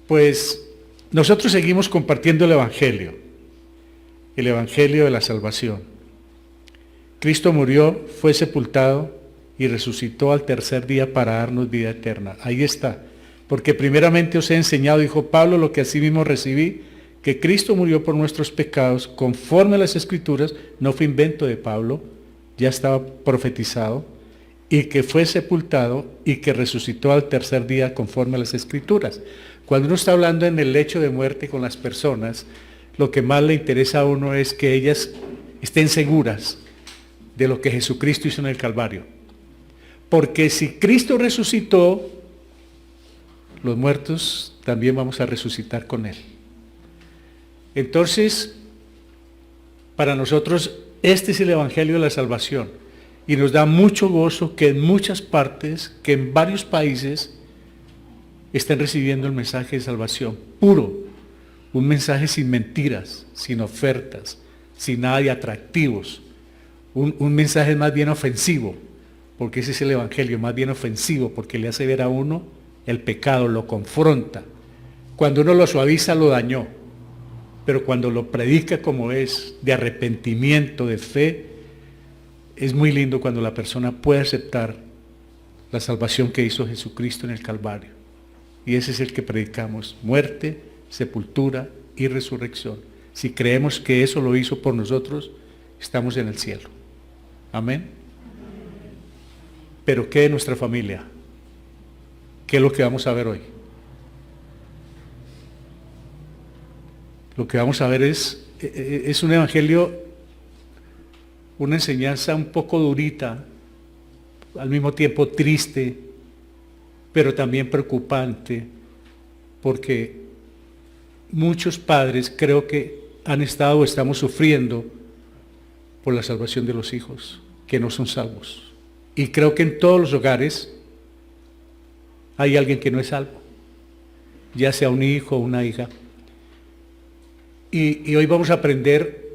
Pues nosotros seguimos compartiendo el Evangelio de la salvación. Cristo murió, fue sepultado y resucitó al tercer día para darnos vida eterna. Ahí está. Porque primeramente os he enseñado, dijo Pablo, lo que asimismo recibí, que Cristo murió por nuestros pecados conforme a las Escrituras, no fue invento de Pablo, ya estaba profetizado, y que fue sepultado y que resucitó al tercer día conforme a las Escrituras. Cuando uno está hablando en el lecho de muerte con las personas, lo que más le interesa a uno es que ellas estén seguras de lo que Jesucristo hizo en el Calvario. Porque si Cristo resucitó, los muertos también vamos a resucitar con Él. Entonces, para nosotros, este es el Evangelio de la salvación. Y nos da mucho gozo que en muchas partes, que en varios países, estén recibiendo el mensaje de salvación puro. Un mensaje sin mentiras, sin ofertas, sin nada de atractivos. Un mensaje más bien ofensivo, porque ese es el Evangelio, más bien ofensivo, porque le hace ver a uno el pecado, lo confronta. Cuando uno lo suaviza, lo dañó. Pero cuando lo predica como es, de arrepentimiento, de fe, es muy lindo cuando la persona puede aceptar la salvación que hizo Jesucristo en el Calvario. Y ese es el que predicamos, muerte, sepultura y resurrección. Si creemos que eso lo hizo por nosotros, estamos en el cielo. Amén. Pero ¿qué de nuestra familia? ¿Qué es lo que vamos a ver hoy? Lo que vamos a ver es un evangelio, una enseñanza un poco durita, al mismo tiempo triste, pero también preocupante, porque muchos padres creo que han estado o estamos sufriendo por la salvación de los hijos, que no son salvos. Y creo que en todos los hogares hay alguien que no es salvo, ya sea un hijo o una hija. Y hoy vamos a aprender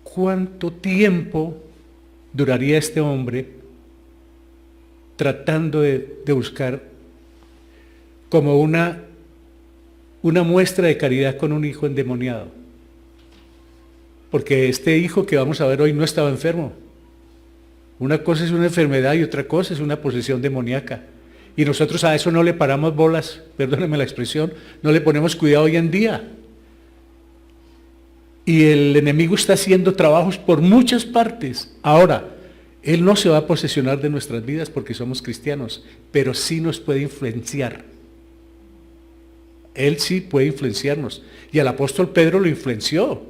cuánto tiempo duraría este hombre tratando de buscar como una muestra de caridad con un hijo endemoniado. Porque este hijo que vamos a ver hoy no estaba enfermo. Una cosa es una enfermedad y otra cosa es una posesión demoníaca. Y nosotros a eso no le paramos bolas, perdónenme la expresión, no le ponemos cuidado hoy en día. Y el enemigo está haciendo trabajos por muchas partes. Ahora, él no se va a posesionar de nuestras vidas porque somos cristianos, pero sí nos puede influenciar. Él sí puede influenciarnos. Y al apóstol Pedro lo influenció.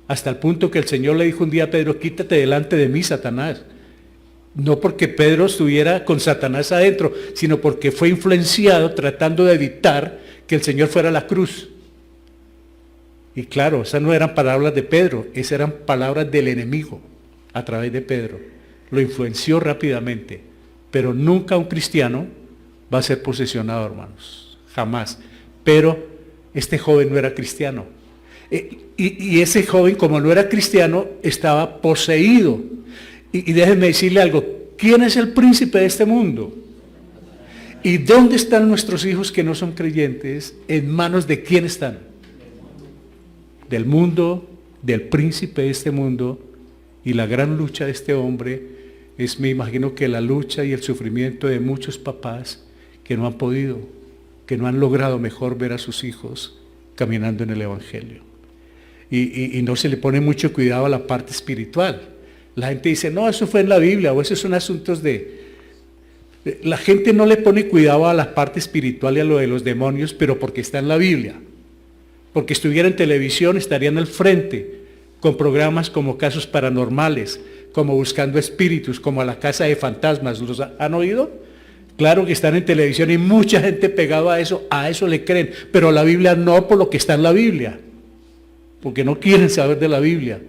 Hasta el punto que el Señor le dijo un día a Pedro, quítate delante de mí, Satanás. No porque Pedro estuviera con Satanás adentro, sino porque fue influenciado tratando de evitar que el Señor fuera a la cruz. Y claro, esas no eran palabras de Pedro, esas eran palabras del enemigo a través de Pedro. Lo influenció rápidamente, pero nunca un cristiano va a ser posesionado, hermanos, jamás. Pero este joven no era cristiano. Y ese joven, como no era cristiano, estaba poseído. Y déjenme decirle algo, ¿quién es el príncipe de este mundo? ¿Y dónde están nuestros hijos que no son creyentes? ¿En manos de quién están? Del mundo, del príncipe de este mundo. Y la gran lucha de este hombre es, me imagino que la lucha y el sufrimiento de muchos papás que no han podido, que no han logrado mejor ver a sus hijos caminando en el Evangelio. Y no se le pone mucho cuidado a la parte espiritual. La gente dice, no, eso fue en la Biblia, o esos son asuntos La gente no le pone cuidado a la parte espiritual y a lo de los demonios, pero porque está en la Biblia. Porque estuviera en televisión, estaría en el frente, con programas como Casos Paranormales, como Buscando Espíritus, como A la Casa de Fantasmas. ¿Los han oído? Claro que están en televisión y mucha gente pegada a eso le creen, pero la Biblia no, por lo que está en la Biblia. Porque no quieren saber de la Biblia,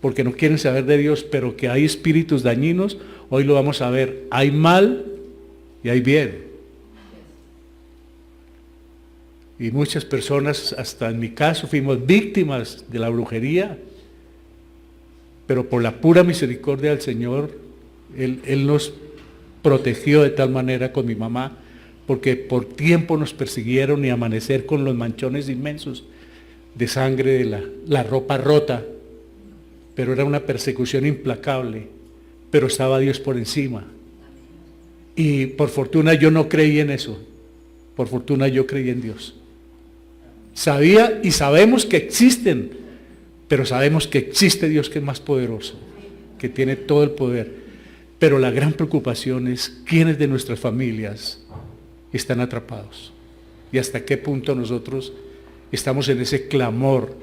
porque no quieren saber de Dios, pero que hay espíritus dañinos, hoy lo vamos a ver. Hay mal y hay bien. Y muchas personas, hasta en mi caso, fuimos víctimas de la brujería, pero por la pura misericordia del Señor, Él nos protegió de tal manera con mi mamá, porque por tiempo nos persiguieron y amanecer con los manchones inmensos de sangre de la ropa rota, pero era una persecución implacable, pero estaba Dios por encima. Y por fortuna yo no creí en eso, por fortuna yo creí en Dios. Sabía y sabemos que existen, pero sabemos que existe Dios que es más poderoso, que tiene todo el poder. Pero la gran preocupación es quiénes de nuestras familias están atrapados y hasta qué punto nosotros estamos en ese clamor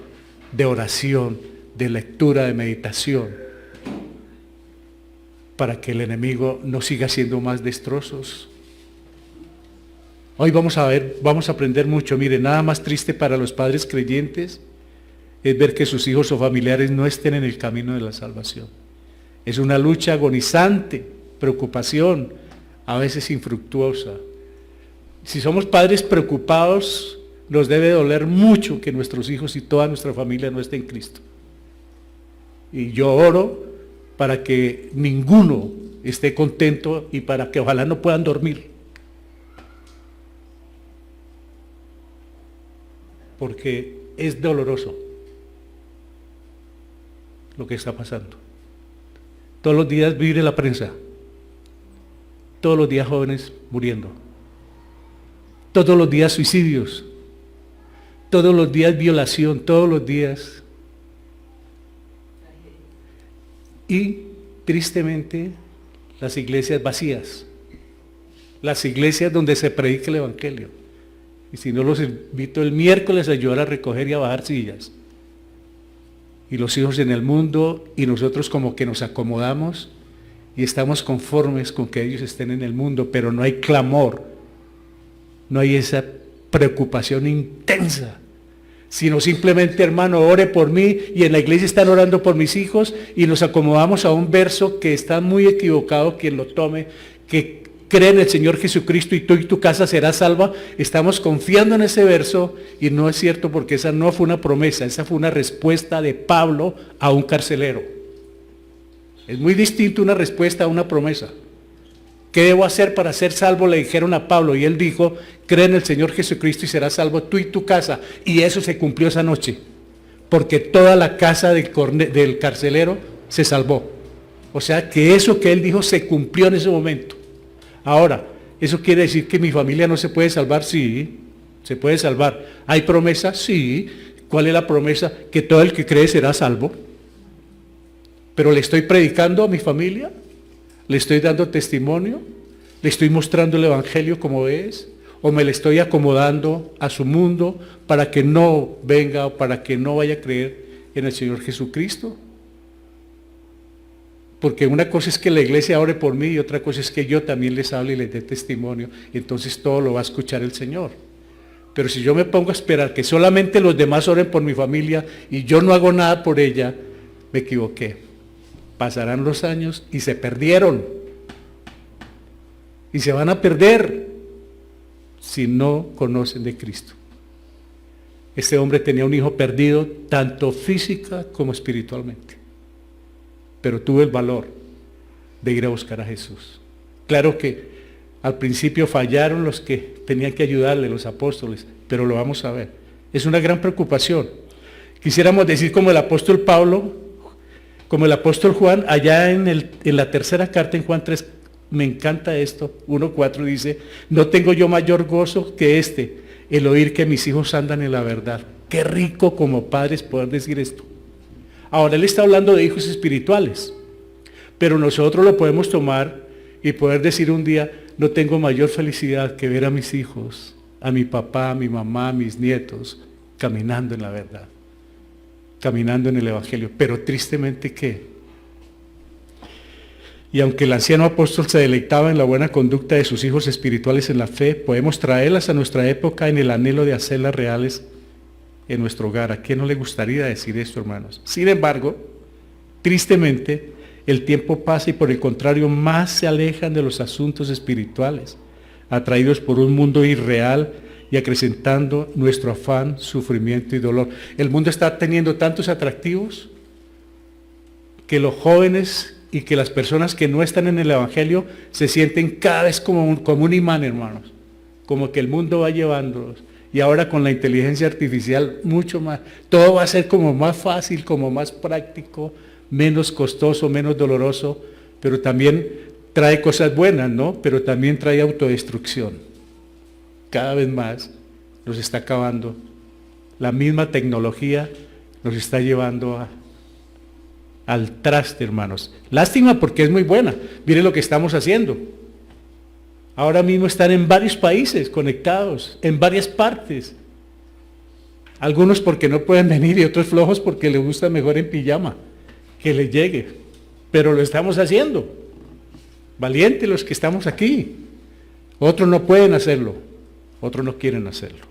de oración, de lectura, de meditación, para que el enemigo no siga haciendo más destrozos. Hoy vamos a aprender mucho. Mire, nada más triste para los padres creyentes es ver que sus hijos o familiares no estén en el camino de la salvación. Es una lucha agonizante, preocupación, a veces infructuosa. Si somos padres preocupados, nos debe doler mucho que nuestros hijos y toda nuestra familia no estén en Cristo. Y yo oro para que ninguno esté contento y para que ojalá no puedan dormir. Porque es doloroso lo que está pasando. Todos los días vive la prensa. Todos los días jóvenes muriendo. Todos los días suicidios. Todos los días violación. Todos los días. Y tristemente las iglesias vacías. Las iglesias donde se predica el evangelio. Y si no, los invito el miércoles a ayudar a recoger y a bajar sillas. Y los hijos en el mundo y nosotros como que nos acomodamos y estamos conformes con que ellos estén en el mundo, pero no hay clamor, no hay esa preocupación intensa, sino simplemente, hermano, ore por mí, y en la iglesia están orando por mis hijos y nos acomodamos a un verso que está muy equivocado quien lo tome, que cree en el Señor Jesucristo y tú y tu casa serás salva. Estamos confiando en ese verso y no es cierto, porque esa no fue una promesa, esa fue una respuesta de Pablo a un carcelero. Es muy distinto una respuesta a una promesa. ¿Qué debo hacer para ser salvo?, le dijeron a Pablo, y él dijo, cree en el Señor Jesucristo y serás salvo tú y tu casa. Y eso se cumplió esa noche, porque toda la casa del carcelero se salvó. O sea que eso que él dijo se cumplió en ese momento. Ahora, ¿eso quiere decir que mi familia no se puede salvar? Sí, se puede salvar. ¿Hay promesa? Sí. ¿Cuál es la promesa? Que todo el que cree será salvo. Pero le estoy predicando a mi familia, le estoy dando testimonio, le estoy mostrando el evangelio como es, o me le estoy acomodando a su mundo para que no venga o para que no vaya a creer en el Señor Jesucristo. Porque una cosa es que la iglesia ore por mí y otra cosa es que yo también les hable y les dé testimonio. Y entonces todo lo va a escuchar el Señor. Pero si yo me pongo a esperar que solamente los demás oren por mi familia y yo no hago nada por ella, me equivoqué. Pasarán los años y se perdieron. Y se van a perder si no conocen de Cristo. Este hombre tenía un hijo perdido, tanto física como espiritualmente. Pero tuve el valor de ir a buscar a Jesús. Claro que al principio fallaron los que tenían que ayudarle, los apóstoles, pero lo vamos a ver. Es una gran preocupación. Quisiéramos decir como el apóstol Pablo, como el apóstol Juan, allá en la tercera carta en Juan 3, me encanta esto, 1:4 dice, no tengo yo mayor gozo que el oír que mis hijos andan en la verdad. Qué rico como padres poder decir esto. Ahora él está hablando de hijos espirituales, pero nosotros lo podemos tomar y poder decir un día, no tengo mayor felicidad que ver a mis hijos, a mi papá, a mi mamá, a mis nietos, caminando en la verdad, caminando en el evangelio. Pero tristemente, ¿qué? Y aunque el anciano apóstol se deleitaba en la buena conducta de sus hijos espirituales en la fe, podemos traerlas a nuestra época en el anhelo de hacerlas reales en nuestro hogar. ¿A quién no le gustaría decir esto, hermanos? Sin embargo, tristemente, el tiempo pasa y por el contrario, más se alejan de los asuntos espirituales, atraídos por un mundo irreal y acrecentando nuestro afán, sufrimiento y dolor. El mundo está teniendo tantos atractivos que los jóvenes y que las personas que no están en el evangelio se sienten cada vez como un imán, hermanos. como que el mundo va llevándolos. Y ahora con la inteligencia artificial mucho más. Todo va a ser como más fácil, como más práctico, menos costoso, menos doloroso, pero también trae cosas buenas, ¿no? Pero también trae autodestrucción. Cada vez más nos está acabando. La misma tecnología nos está llevando al traste, hermanos. Lástima porque es muy buena. Miren lo que estamos haciendo. Ahora mismo están en varios países conectados, en varias partes. Algunos porque no pueden venir y otros flojos porque les gusta mejor en pijama, que les llegue. Pero lo estamos haciendo. Valientes los que estamos aquí. Otros no pueden hacerlo, otros no quieren hacerlo.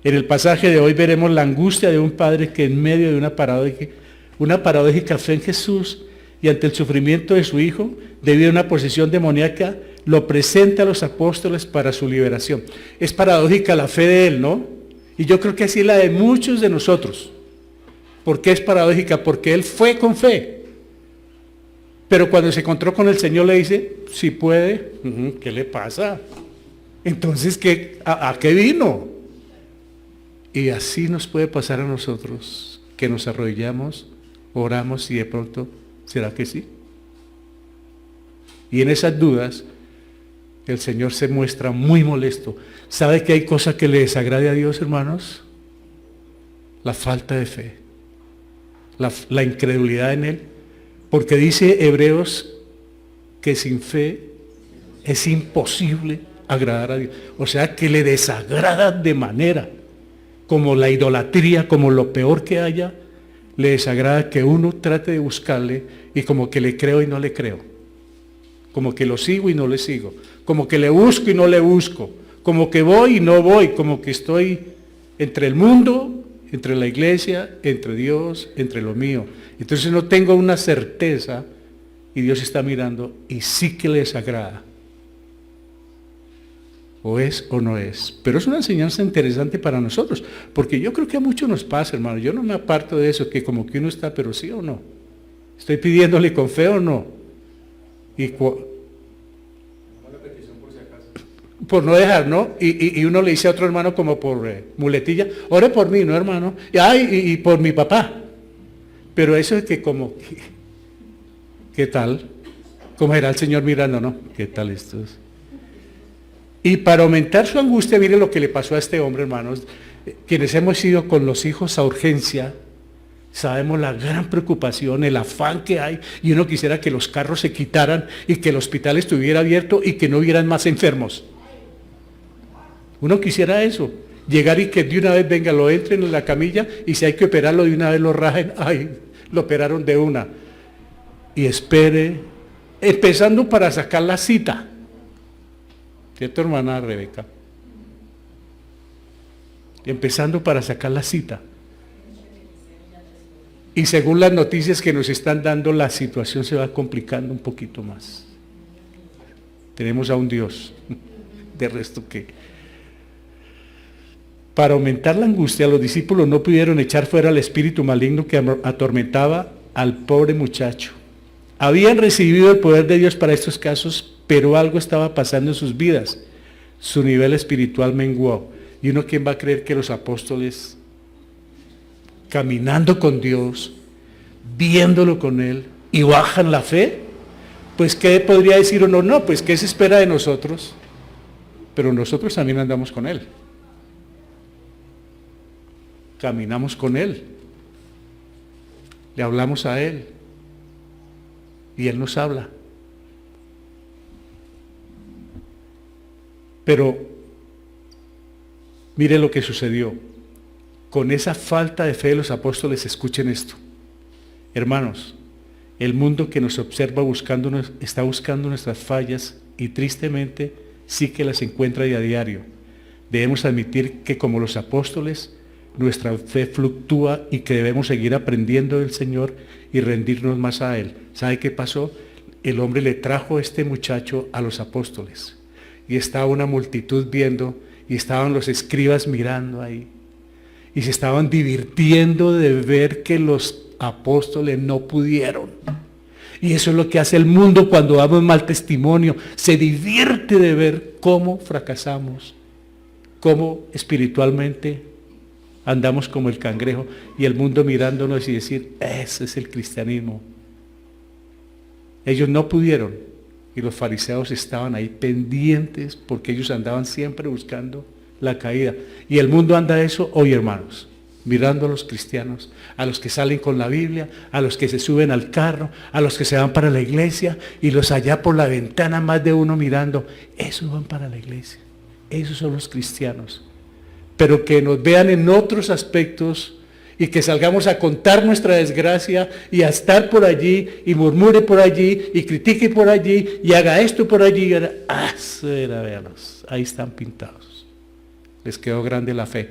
En el pasaje de hoy veremos la angustia de un padre que en medio de una paradójica fe en Jesús y ante el sufrimiento de su hijo, debido a una posesión demoníaca, lo presenta a los apóstoles para su liberación. Es paradójica la fe de él, ¿no? Y yo creo que así es la de muchos de nosotros. ¿Por qué es paradójica? Porque él fue con fe. Pero cuando se encontró con el Señor le dice, si puede, ¿qué le pasa? Entonces, ¿a qué vino? Y así nos puede pasar a nosotros, que nos arrodillamos, oramos y de pronto, ¿será que sí? Y en esas dudas, el Señor se muestra muy molesto. ¿Sabe que hay cosa que le desagrade a Dios, hermanos? La falta de fe, la incredulidad en Él. Porque dice Hebreos que sin fe es imposible agradar a Dios. O sea que le desagrada de manera, como la idolatría, como lo peor que haya, le desagrada que uno trate de buscarle y como que le creo y no le creo. Como que lo sigo y no le sigo. Como que le busco y no le busco. Como que voy y no voy. Como que estoy entre el mundo, entre la iglesia, entre Dios, entre lo mío. Entonces no tengo una certeza y Dios está mirando y sí que le desagrada. O es o no es. Pero es una enseñanza interesante para nosotros, porque yo creo que a muchos nos pasa, hermano. Yo no me aparto de eso, que como que uno está, pero sí o no. Estoy pidiéndole con fe o no. Y por no dejar, ¿no? Y uno le dice a otro hermano como por muletilla, ore por mí, ¿no, hermano? Y por mi papá. Pero eso es que como, ¿qué tal? Como era el Señor mirando, ¿no? ¿Qué tal estos? Y para aumentar su angustia, mire lo que le pasó a este hombre, hermanos. Quienes hemos ido con los hijos a urgencia, sabemos la gran preocupación, el afán que hay, y uno quisiera que los carros se quitaran y que el hospital estuviera abierto y que no hubieran más enfermos. Uno quisiera eso, llegar y que de una vez venga, lo entren en la camilla y si hay que operarlo de una vez lo rajen, ay, lo operaron de una. Y espere, empezando para sacar la cita. ¿Cierto, hermana Rebeca? Empezando para sacar la cita. Y según las noticias que nos están dando, la situación se va complicando un poquito más. Tenemos a un Dios, de resto que... Para aumentar la angustia, los discípulos no pudieron echar fuera al espíritu maligno que atormentaba al pobre muchacho. Habían recibido el poder de Dios para estos casos, pero algo estaba pasando en sus vidas. Su nivel espiritual menguó. ¿Y uno quién va a creer que los apóstoles, caminando con Dios, viéndolo con Él, y bajan la fe? Pues ¿qué podría decir uno? No, pues ¿qué se espera de nosotros? Pero nosotros también andamos con Él. Caminamos con Él. Le hablamos a Él. Y Él nos habla. Pero mire lo que sucedió. Con esa falta de fe de los apóstoles, escuchen esto. Hermanos, el mundo que nos observa está buscando nuestras fallas y tristemente sí que las encuentra a diario. Debemos admitir que como los apóstoles, nuestra fe fluctúa y que debemos seguir aprendiendo del Señor y rendirnos más a Él. ¿Sabe qué pasó? El hombre le trajo a este muchacho a los apóstoles. Y estaba una multitud viendo, y estaban los escribas mirando ahí. Y se estaban divirtiendo de ver que los apóstoles no pudieron. Y eso es lo que hace el mundo cuando damos mal testimonio. Se divierte de ver cómo fracasamos, cómo espiritualmente andamos como el cangrejo y el mundo mirándonos y decir, ese es el cristianismo. Ellos no pudieron y los fariseos estaban ahí pendientes porque ellos andaban siempre buscando la caída. Y el mundo anda eso hoy, hermanos, mirando a los cristianos, a los que salen con la Biblia, a los que se suben al carro, a los que se van para la iglesia y los allá por la ventana más de uno mirando, esos van para la iglesia, esos son los cristianos. Pero que nos vean en otros aspectos y que salgamos a contar nuestra desgracia y a estar por allí y murmure por allí y critique por allí y haga esto por allí. Véalos, ahí están pintados. Les quedó grande la fe,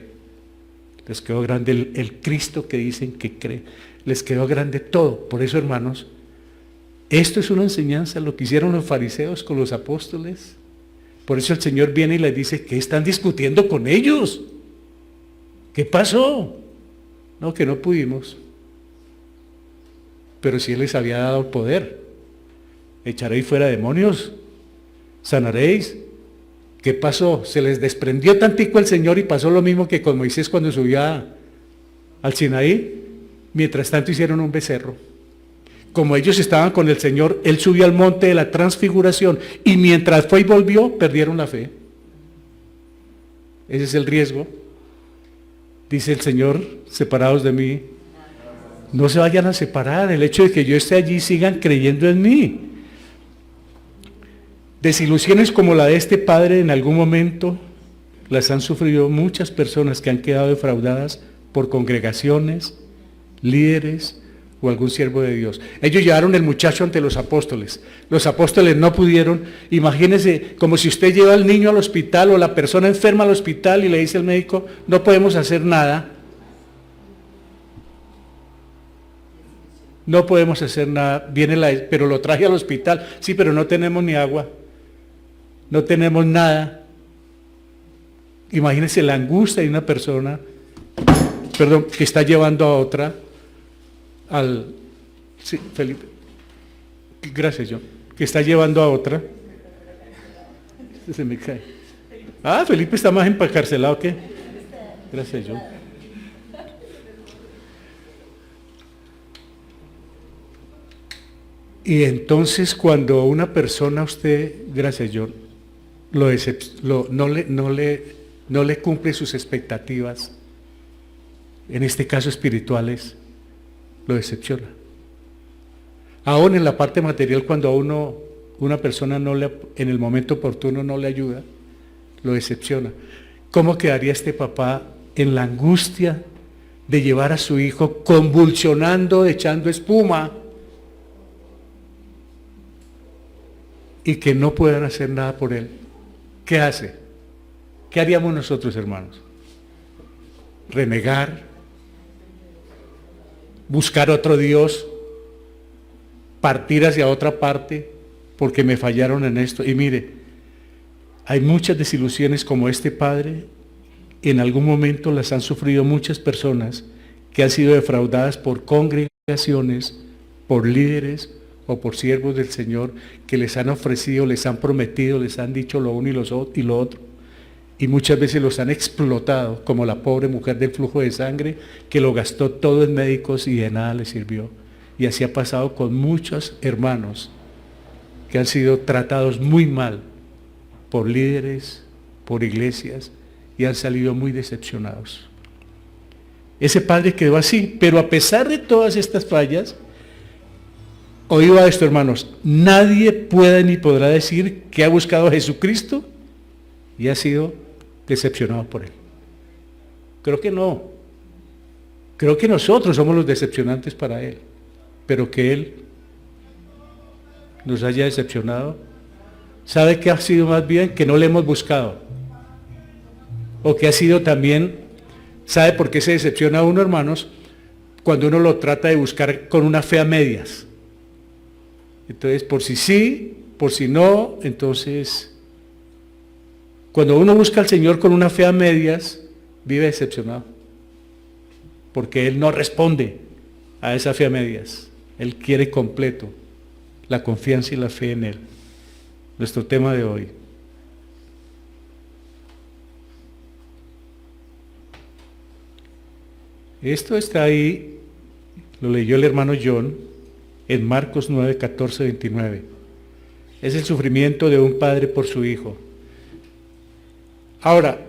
les quedó grande el Cristo que dicen que cree, les quedó grande todo. Por eso, hermanos, esto es una enseñanza, lo que hicieron los fariseos con los apóstoles. Por eso el Señor viene y les dice, ¿qué están discutiendo con ellos? ¿Qué pasó? No, que no pudimos. Pero si Él les había dado el poder. Echaréis fuera demonios, sanaréis. ¿Qué pasó? Se les desprendió tantico el Señor y pasó lo mismo que con Moisés cuando subió al Sinaí. Mientras tanto hicieron un becerro. Como ellos estaban con el Señor, Él subió al monte de la transfiguración y mientras fue y volvió, perdieron la fe. Ese es el riesgo. Dice el Señor, separados de mí, no se vayan a separar. El hecho de que yo esté allí, sigan creyendo en mí. Desilusiones como la de este padre en algún momento las han sufrido muchas personas que han quedado defraudadas por congregaciones, líderes o algún siervo de Dios. Ellos llevaron el muchacho ante los apóstoles. Los apóstoles no pudieron. Imagínense como si usted lleva al niño al hospital o la persona enferma al hospital y le dice al médico, no podemos hacer nada. No podemos hacer nada. Pero lo traje al hospital. Sí, pero no tenemos ni agua. No tenemos nada. Imagínense la angustia de una persona, que está llevando a otra sí, Felipe, gracias John, que está llevando a otra, se me cae, Felipe está más encarcelado que, gracias John. Y entonces cuando una persona a usted, gracias John, no le cumple sus expectativas, en este caso espirituales, lo decepciona. Aún en la parte material, cuando a una persona en el momento oportuno no le ayuda, lo decepciona. ¿Cómo quedaría este papá en la angustia de llevar a su hijo convulsionando, echando espuma, y que no puedan hacer nada por él? ¿Qué hace? ¿Qué haríamos nosotros, hermanos? ¿Renegar? ¿Buscar otro Dios? ¿Partir hacia otra parte? Porque me fallaron en esto. Y mire, hay muchas desilusiones como este padre. En algún momento las han sufrido muchas personas que han sido defraudadas por congregaciones, por líderes o por siervos del Señor que les han ofrecido, les han prometido, les han dicho lo uno y lo otro. Y muchas veces los han explotado, como la pobre mujer del flujo de sangre, que lo gastó todo en médicos y de nada le sirvió. Y así ha pasado con muchos hermanos que han sido tratados muy mal por líderes, por iglesias, y han salido muy decepcionados. Ese padre quedó así, pero a pesar de todas estas fallas, oído esto, hermanos, nadie puede ni podrá decir que ha buscado a Jesucristo y ha sido decepcionado por Él. Creo que no. Creo que nosotros somos los decepcionantes para Él. Pero que Él nos haya decepcionado, ¿sabe qué ha sido más bien? Que no le hemos buscado. O que ha sido también, ¿sabe por qué se decepciona a uno, hermanos? Cuando uno lo trata de buscar con una fe a medias. Entonces, por si sí, por si no, entonces, cuando uno busca al Señor con una fe a medias, vive decepcionado. Porque Él no responde a esa fe a medias. Él quiere completo. la confianza y la fe en Él. Nuestro tema de hoy. Esto está ahí, lo leyó el hermano John, en Marcos 9, 14, 29. Es el sufrimiento de un padre por su hijo. Ahora,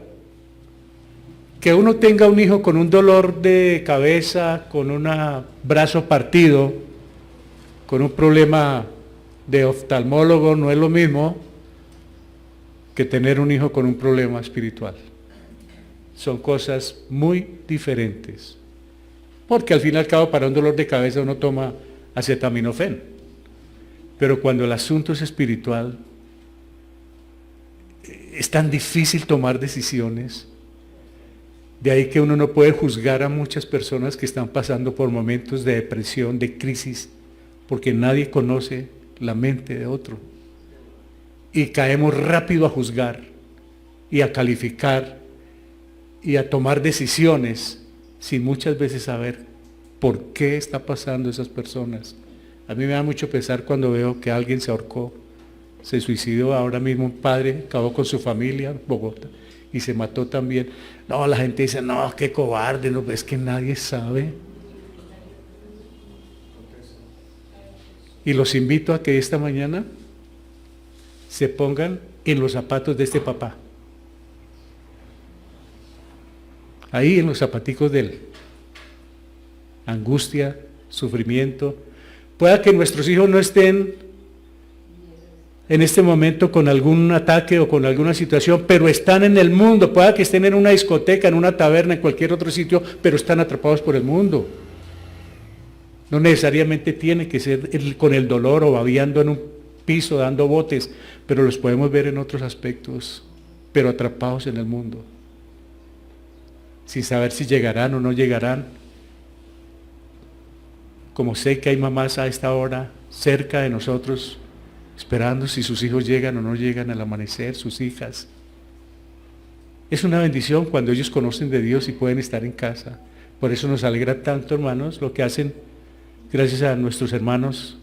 que uno tenga un hijo con un dolor de cabeza, con un brazo partido, con un problema de oftalmólogo, no es lo mismo que tener un hijo con un problema espiritual. Son cosas muy diferentes. Porque al fin y al cabo, para un dolor de cabeza uno toma acetaminofén. Pero cuando el asunto es espiritual, es tan difícil tomar decisiones. De ahí que uno no puede juzgar a muchas personas que están pasando por momentos de depresión, de crisis, porque nadie conoce la mente de otro. Y caemos rápido a juzgar y a calificar y a tomar decisiones sin muchas veces saber por qué está pasando esas personas. A mí me da mucho pesar cuando veo que alguien se ahorcó, se suicidó. Ahora mismo un padre acabó con su familia en Bogotá y se mató también. No, la gente dice, no, qué cobarde, no, es que nadie sabe. Y los invito a que esta mañana se pongan en los zapatos de este papá. Ahí en los zapaticos de él. Angustia, sufrimiento. Pueda que nuestros hijos no estén en este momento con algún ataque o con alguna situación, pero están en el mundo. Pueda que estén en una discoteca, en una taberna, en cualquier otro sitio, pero están atrapados por el mundo. No necesariamente tiene que ser con el dolor o babeando en un piso, dando botes, pero los podemos ver en otros aspectos, pero atrapados en el mundo, sin saber si llegarán o no llegarán. Como sé que hay mamás a esta hora cerca de nosotros, esperando si sus hijos llegan o no llegan al amanecer, sus hijas. Es una bendición cuando ellos conocen de Dios y pueden estar en casa. Por eso nos alegra tanto, hermanos, lo que hacen, gracias a nuestros hermanos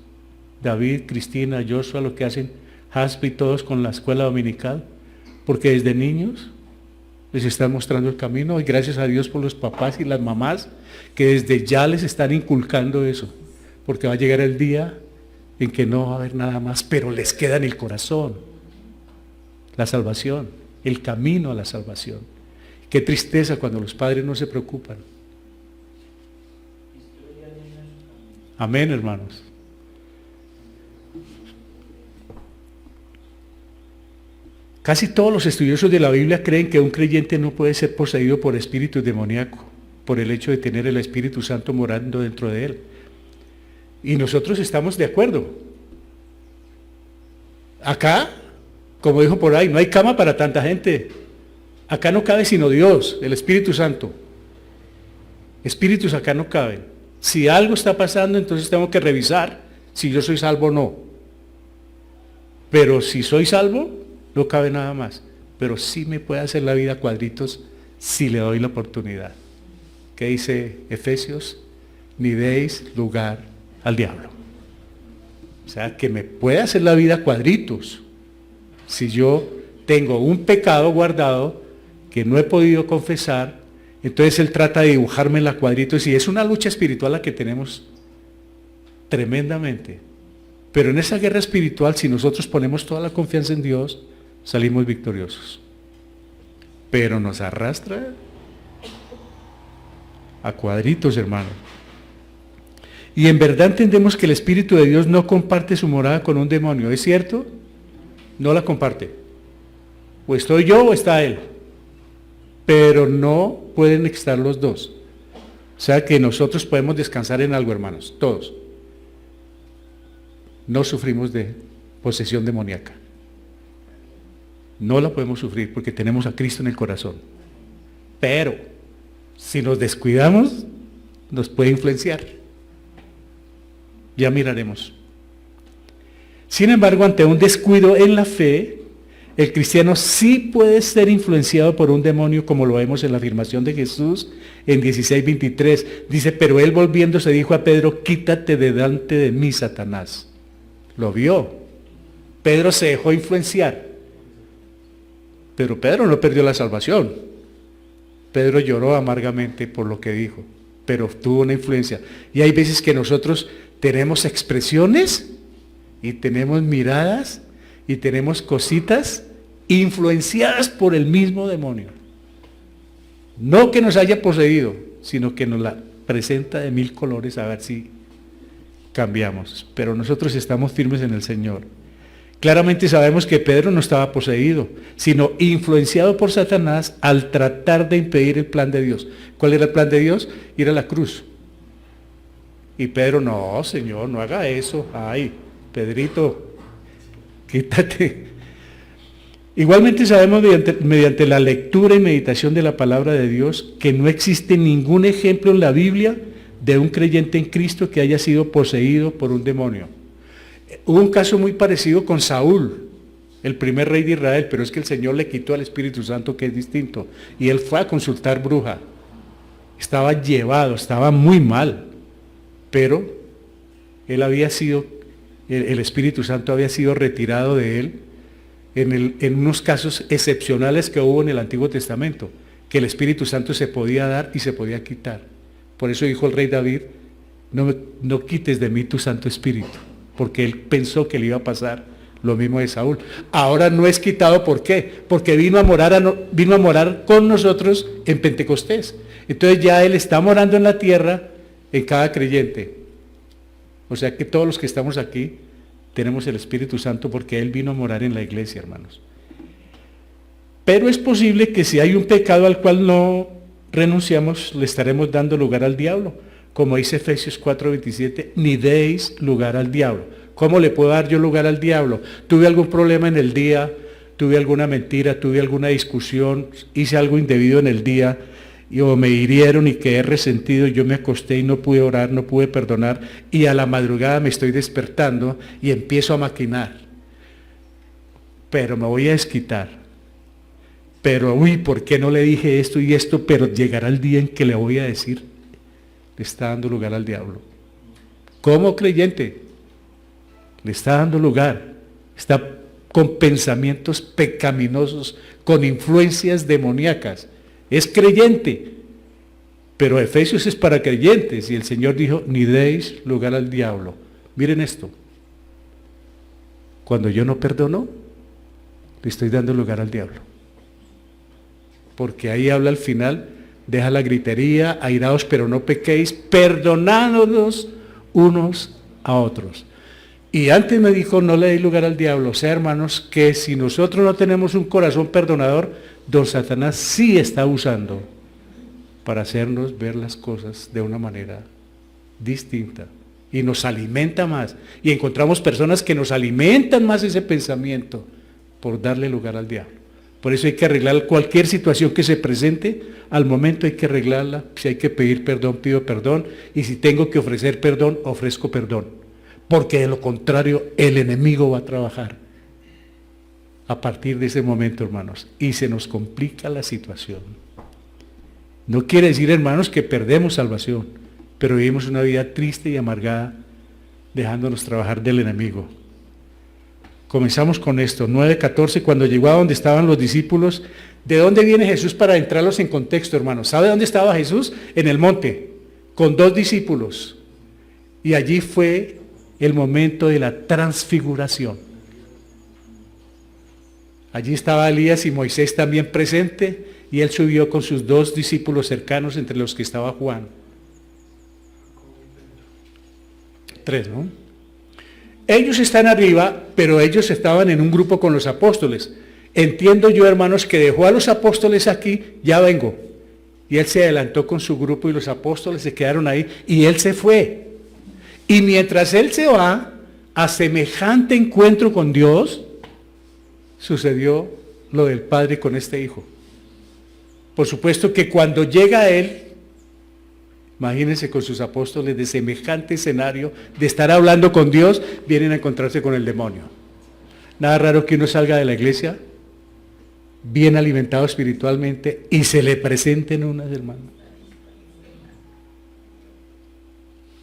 David, Cristina, Joshua, lo que hacen Haspi y todos con la escuela dominical, porque desde niños les están mostrando el camino, y gracias a Dios por los papás y las mamás que desde ya les están inculcando eso, porque va a llegar el día en que no va a haber nada más, pero les queda en el corazón la salvación, el camino a la salvación. Qué tristeza cuando los padres no se preocupan. Amén, hermanos. Casi todos los estudiosos de la Biblia creen que un creyente no puede ser poseído por espíritus demoníacos, por el hecho de tener el Espíritu Santo morando dentro de él. Y nosotros estamos de acuerdo. Acá, como dijo por ahí, no hay cama para tanta gente. Acá no cabe sino Dios, el Espíritu Santo. Espíritus acá no caben. Si algo está pasando, entonces tengo que revisar si yo soy salvo o no. Pero si soy salvo, no cabe nada más. Pero sí me puede hacer la vida a cuadritos si le doy la oportunidad. ¿Qué dice Efesios? Ni deis lugar al diablo. O sea, que me puede hacer la vida a cuadritos si yo tengo un pecado guardado que no he podido confesar. Entonces él trata de dibujarme en la cuadritos, y es una lucha espiritual la que tenemos tremendamente. Pero en esa guerra espiritual, si nosotros ponemos toda la confianza en Dios, salimos victoriosos. Pero nos arrastra a cuadritos, hermano. Y en verdad entendemos que el Espíritu de Dios no comparte su morada con un demonio, ¿es cierto? No la comparte. O estoy yo o está él. Pero no pueden estar los dos. O sea que nosotros podemos descansar en algo, hermanos, todos. No sufrimos de posesión demoníaca. No la podemos sufrir porque tenemos a Cristo en el corazón. Pero si nos descuidamos, nos puede influenciar. Ya miraremos. Sin embargo, ante un descuido en la fe, el cristiano sí puede ser influenciado por un demonio, como lo vemos en la afirmación de Jesús en 16:23. Dice, pero él volviéndose dijo a Pedro, quítate de delante de mí, Satanás. lo vio. Pedro se dejó influenciar. Pero Pedro no perdió la salvación. Pedro lloró amargamente por lo que dijo, pero tuvo una influencia. Y hay veces que nosotros tenemos expresiones y tenemos miradas y tenemos cositas influenciadas por el mismo demonio. No que nos haya poseído, sino que nos la presenta de mil colores a ver si cambiamos. Pero nosotros estamos firmes en el Señor. Claramente sabemos que Pedro no estaba poseído, sino influenciado por Satanás al tratar de impedir el plan de Dios. ¿Cuál era el plan de Dios? Ir a la cruz. Y Pedro, no, Señor, no haga eso. Ay, Pedrito, quítate. Igualmente sabemos mediante la lectura y meditación de la palabra de Dios que no existe ningún ejemplo en la Biblia de un creyente en Cristo que haya sido poseído por un demonio. Hubo un caso muy parecido con Saúl, el primer rey de Israel, pero es que el Señor le quitó al Espíritu Santo, que es distinto, y él fue a consultar bruja. Estaba llevado, estaba muy mal, pero él había sido, el Espíritu Santo había sido retirado de él en unos casos excepcionales que hubo en el Antiguo Testamento, que el Espíritu Santo se podía dar y se podía quitar. Por eso dijo el rey David, no quites de mí tu Santo Espíritu, porque él pensó que le iba a pasar lo mismo de Saúl. Ahora no es quitado, ¿por qué? Porque vino a morar con nosotros en Pentecostés. Entonces ya él está morando en la tierra en cada creyente. O sea que todos los que estamos aquí tenemos el Espíritu Santo porque él vino a morar en la iglesia, hermanos. Pero es posible que si hay un pecado al cual no renunciamos, le estaremos dando lugar al diablo. Como dice Efesios 4:27, ni deis lugar al diablo. ¿Cómo le puedo dar yo lugar al diablo? Tuve algún problema en el día, tuve alguna mentira, tuve alguna discusión, hice algo indebido en el día, o me hirieron y quedé resentido, yo me acosté y no pude orar, no pude perdonar, y a la madrugada me estoy despertando y empiezo a maquinar. Pero me voy a desquitar. Pero, ¿por qué no le dije esto y esto? Pero llegará el día en que le voy a decir, le está dando lugar al diablo. Como creyente, le está dando lugar, está con pensamientos pecaminosos, con influencias demoníacas. Es creyente, pero Efesios es para creyentes, y el Señor dijo, ni deis lugar al diablo. Miren esto, cuando yo no perdono, le estoy dando lugar al diablo. Porque ahí habla al final, deja la gritería, airaos pero no pequéis, perdonándonos unos a otros. Y antes me dijo, no le deis lugar al diablo. O sea, hermanos, que si nosotros no tenemos un corazón perdonador, don Satanás sí está usando para hacernos ver las cosas de una manera distinta. Y nos alimenta más. Y encontramos personas que nos alimentan más ese pensamiento por darle lugar al diablo. Por eso hay que arreglar cualquier situación que se presente, al momento hay que arreglarla. Si hay que pedir perdón, pido perdón. Y si tengo que ofrecer perdón, ofrezco perdón. Porque de lo contrario, el enemigo va a trabajar a partir de ese momento, hermanos. Y se nos complica la situación. No quiere decir, hermanos, que perdemos salvación, pero vivimos una vida triste y amargada, dejándonos trabajar del enemigo. Comenzamos con esto, 9:14, cuando llegó a donde estaban los discípulos. ¿De dónde viene Jesús para entrarlos en contexto, hermanos? ¿Sabe dónde estaba Jesús? En el monte, con 2 discípulos. Y allí fue el momento de la transfiguración. Allí estaba Elías y Moisés también presente, y él subió con sus 2 discípulos cercanos, entre los que estaba Juan. 3, ¿no? Ellos están arriba, pero ellos estaban en un grupo con los apóstoles. Entiendo yo, hermanos, que dejó a los apóstoles aquí, ya vengo. Y él se adelantó con su grupo y los apóstoles se quedaron ahí y él se fue. Y mientras él se va a semejante encuentro con Dios, sucedió lo del Padre con este Hijo. Por supuesto que cuando llega él, imagínense con sus apóstoles de semejante escenario, de estar hablando con Dios, vienen a encontrarse con el demonio. Nada raro que uno salga de la iglesia bien alimentado espiritualmente y se le presenten unas, hermanos.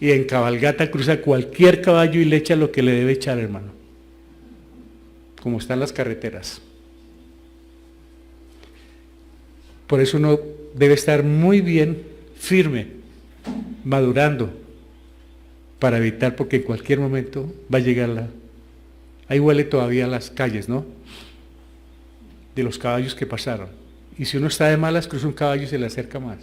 y en cabalgata cruza cualquier caballo y le echa lo que le debe echar, hermano. Como están las carreteras. Por eso uno debe estar muy bien, firme, madurando, para evitar, porque en cualquier momento va a llegar ahí huele todavía las calles, ¿no? De los caballos que pasaron. Y si uno está de malas, cruza un caballo y se le acerca más.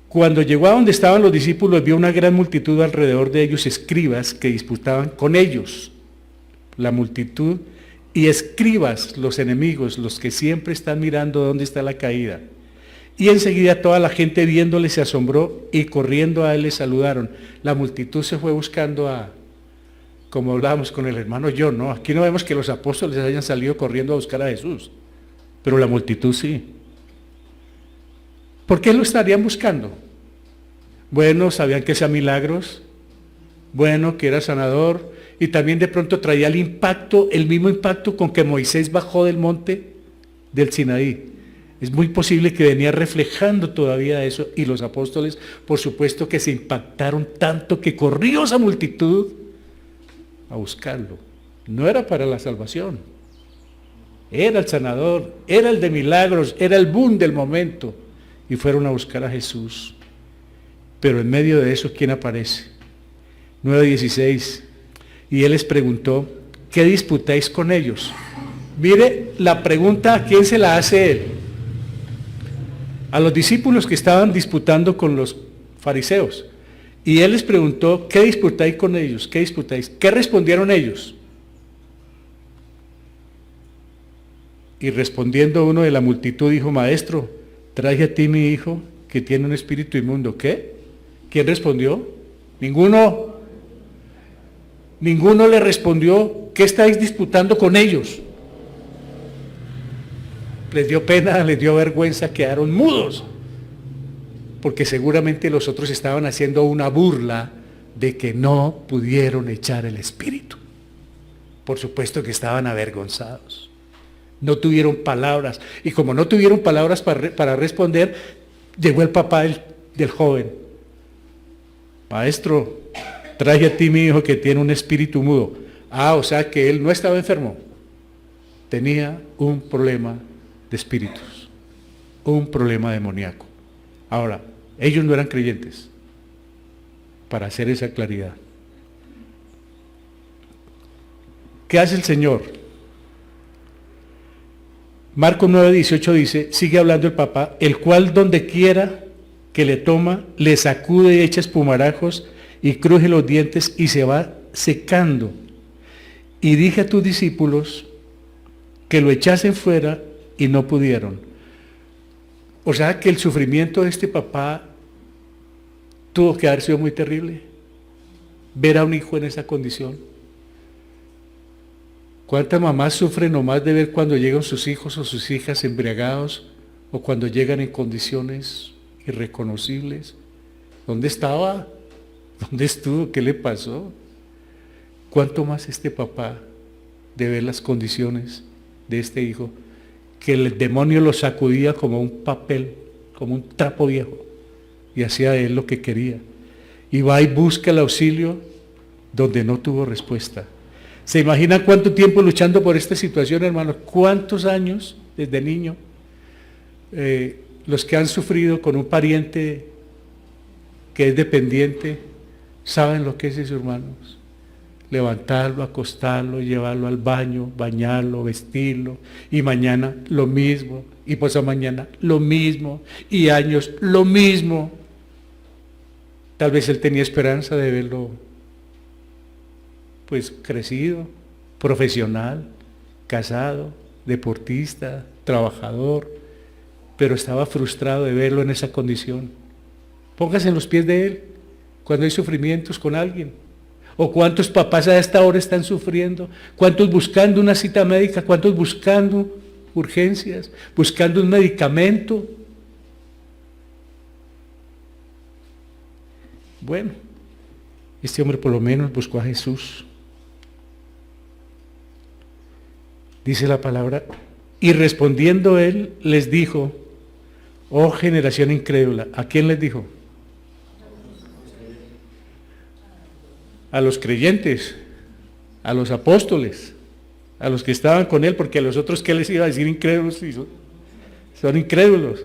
Cuando llegó a donde estaban los discípulos, vio una gran multitud alrededor de ellos, escribas que disputaban con ellos. La multitud y escribas, los enemigos, los que siempre están mirando dónde está la caída. Y enseguida toda la gente viéndole se asombró y corriendo a él le saludaron. La multitud se fue buscando como hablábamos con el hermano John, ¿no? Aquí no vemos que los apóstoles hayan salido corriendo a buscar a Jesús, pero la multitud sí. ¿Por qué lo estarían buscando? Bueno, sabían que hacía milagros, bueno, que era sanador, y también de pronto traía el mismo impacto con que Moisés bajó del monte del Sinaí. Es muy posible que venía reflejando todavía eso, y los apóstoles, por supuesto que se impactaron tanto que corrió esa multitud a buscarlo. No era para la salvación, era el sanador, era el de milagros, era el boom del momento, y fueron a buscar a Jesús. Pero en medio de eso, ¿quién aparece? 9:16, y él les preguntó, ¿qué disputáis con ellos? Mire la pregunta, ¿a quién se la hace él? A los discípulos que estaban disputando con los fariseos. Y él les preguntó, ¿qué disputáis con ellos? ¿Qué disputáis? ¿Qué respondieron ellos? Y respondiendo uno de la multitud dijo, Maestro, traje a ti mi hijo que tiene un espíritu inmundo. ¿Qué? ¿Quién respondió? Ninguno. Ninguno le respondió, ¿qué estáis disputando con ellos? Les dio pena, les dio vergüenza, quedaron mudos, porque seguramente los otros estaban haciendo una burla de que no pudieron echar el espíritu. Por supuesto que estaban avergonzados, no tuvieron palabras, y como no tuvieron palabras para responder, llegó el papá del joven. Maestro, traje a ti mi hijo que tiene un espíritu mudo. O sea que él no estaba enfermo, tenía un problema de espíritus, un problema demoníaco. Ahora, ellos no eran creyentes, para hacer esa claridad. ¿Qué hace el Señor? Marcos 9:18 dice, sigue hablando el papá, el cual donde quiera que le toma, le sacude y echa espumarajos y cruje los dientes y se va secando. Y dije a tus discípulos que lo echasen fuera y no pudieron. O sea que el sufrimiento de este papá tuvo que haber sido muy terrible. Ver a un hijo en esa condición. ¿Cuántas mamás sufren nomás de ver cuando llegan sus hijos o sus hijas embriagados o cuando llegan en condiciones irreconocibles? ¿Dónde estaba? ¿Dónde estuvo? ¿Qué le pasó? ¿Cuánto más este papá de ver las condiciones de este hijo? Que el demonio lo sacudía como un papel, como un trapo viejo, y hacía de él lo que quería. Y va y busca el auxilio donde no tuvo respuesta. ¿Se imaginan cuánto tiempo luchando por esta situación, hermanos? ¿Cuántos años desde niño? Los que han sufrido con un pariente que es dependiente, saben lo que es eso, hermanos. Levantarlo, acostarlo, llevarlo al baño, bañarlo, vestirlo, y mañana lo mismo, y pasado mañana lo mismo, y años lo mismo. Tal vez él tenía esperanza de verlo pues crecido, profesional, casado, deportista, trabajador, pero estaba frustrado de verlo en esa condición. Póngase en los pies de él cuando hay sufrimientos con alguien. ¿O cuántos papás a esta hora están sufriendo? ¿Cuántos buscando una cita médica? ¿Cuántos buscando urgencias? ¿Buscando un medicamento? Bueno, este hombre por lo menos buscó a Jesús. Dice la palabra, y respondiendo él les dijo, oh generación incrédula. ¿A quién les dijo? a los creyentes, a los apóstoles, a los que estaban con él, porque a los otros, ¿qué les iba a decir? Incrédulos, son incrédulos.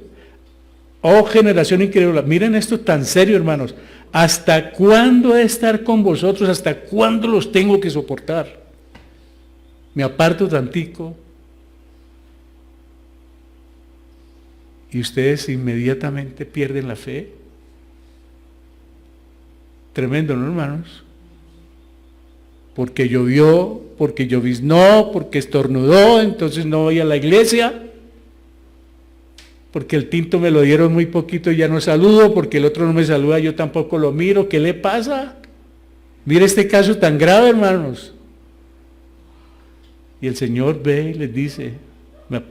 Oh generación incrédula, miren esto tan serio, hermanos. ¿Hasta cuándo he de estar con vosotros? ¿Hasta cuándo los tengo que soportar? Me aparto tantico. Y ustedes inmediatamente pierden la fe. Tremendo, ¿no, hermanos? Porque llovió, porque lloviznó, porque estornudó, entonces no voy a la iglesia. Porque el tinto me lo dieron muy poquito y ya no saludo, porque el otro no me saluda, yo tampoco lo miro. ¿Qué le pasa? Mire este caso tan grave, hermanos. Y el Señor ve y les dice,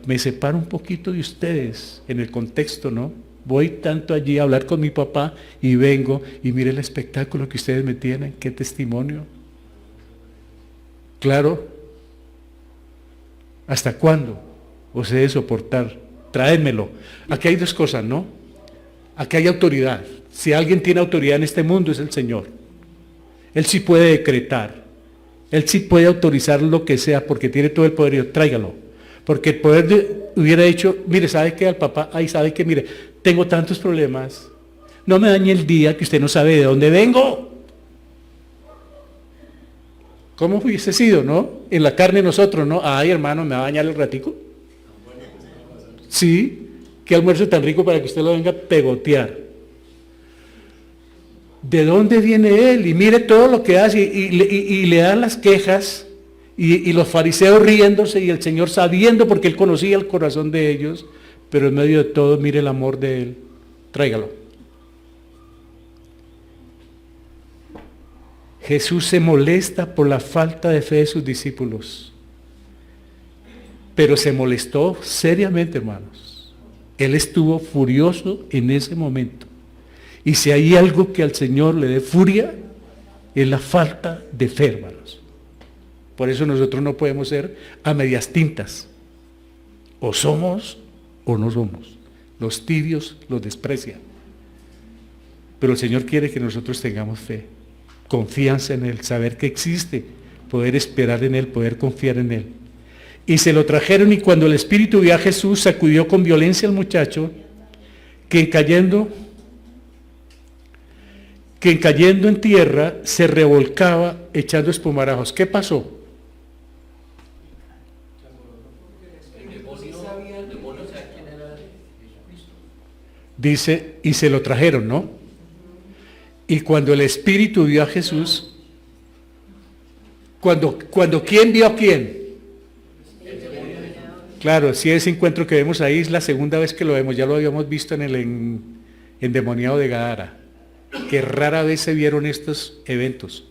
me separo un poquito de ustedes en el contexto, ¿no? Voy tanto allí a hablar con mi papá y vengo y mire el espectáculo que ustedes me tienen, qué testimonio. Claro, ¿hasta cuándo os he de soportar? Tráemelo. Aquí hay dos cosas, ¿no? Aquí hay autoridad. Si alguien tiene autoridad en este mundo es el Señor. Él sí puede decretar. Él sí puede autorizar lo que sea porque tiene todo el poder y tráigalo. Porque el poder hubiera dicho, mire, ¿sabe qué? Al papá, ahí sabe que, mire, tengo tantos problemas. No me dañe el día que usted no sabe de dónde vengo. ¿Cómo hubiese sido, no? En la carne nosotros, ¿no? Ay, hermano, ¿me va a dañar el ratico? Sí, qué almuerzo tan rico para que usted lo venga a pegotear. ¿De dónde viene él? Y mire todo lo que hace y le dan las quejas y los fariseos riéndose y el Señor sabiendo porque él conocía el corazón de ellos, pero en medio de todo mire el amor de él. Tráigalo. Jesús se molesta por la falta de fe de sus discípulos. Pero se molestó seriamente, hermanos. Él estuvo furioso en ese momento. Y si hay algo que al Señor le dé furia, es la falta de fe, hermanos. Por eso nosotros no podemos ser a medias tintas. O somos o no somos. Los tibios los desprecian. Pero el Señor quiere que nosotros tengamos fe, confianza en Él, saber que existe, poder esperar en Él, poder confiar en Él. Y se lo trajeron y cuando el Espíritu vio a Jesús, sacudió con violencia al muchacho, que cayendo en tierra se revolcaba echando espumarajos. ¿Qué pasó? Dice, y se lo trajeron, ¿no? Y cuando el Espíritu vio a Jesús, cuando ¿quién vio a quién? Claro, si ese encuentro que vemos ahí es la segunda vez que lo vemos, ya lo habíamos visto en el endemoniado de Gadara, que rara vez se vieron estos eventos.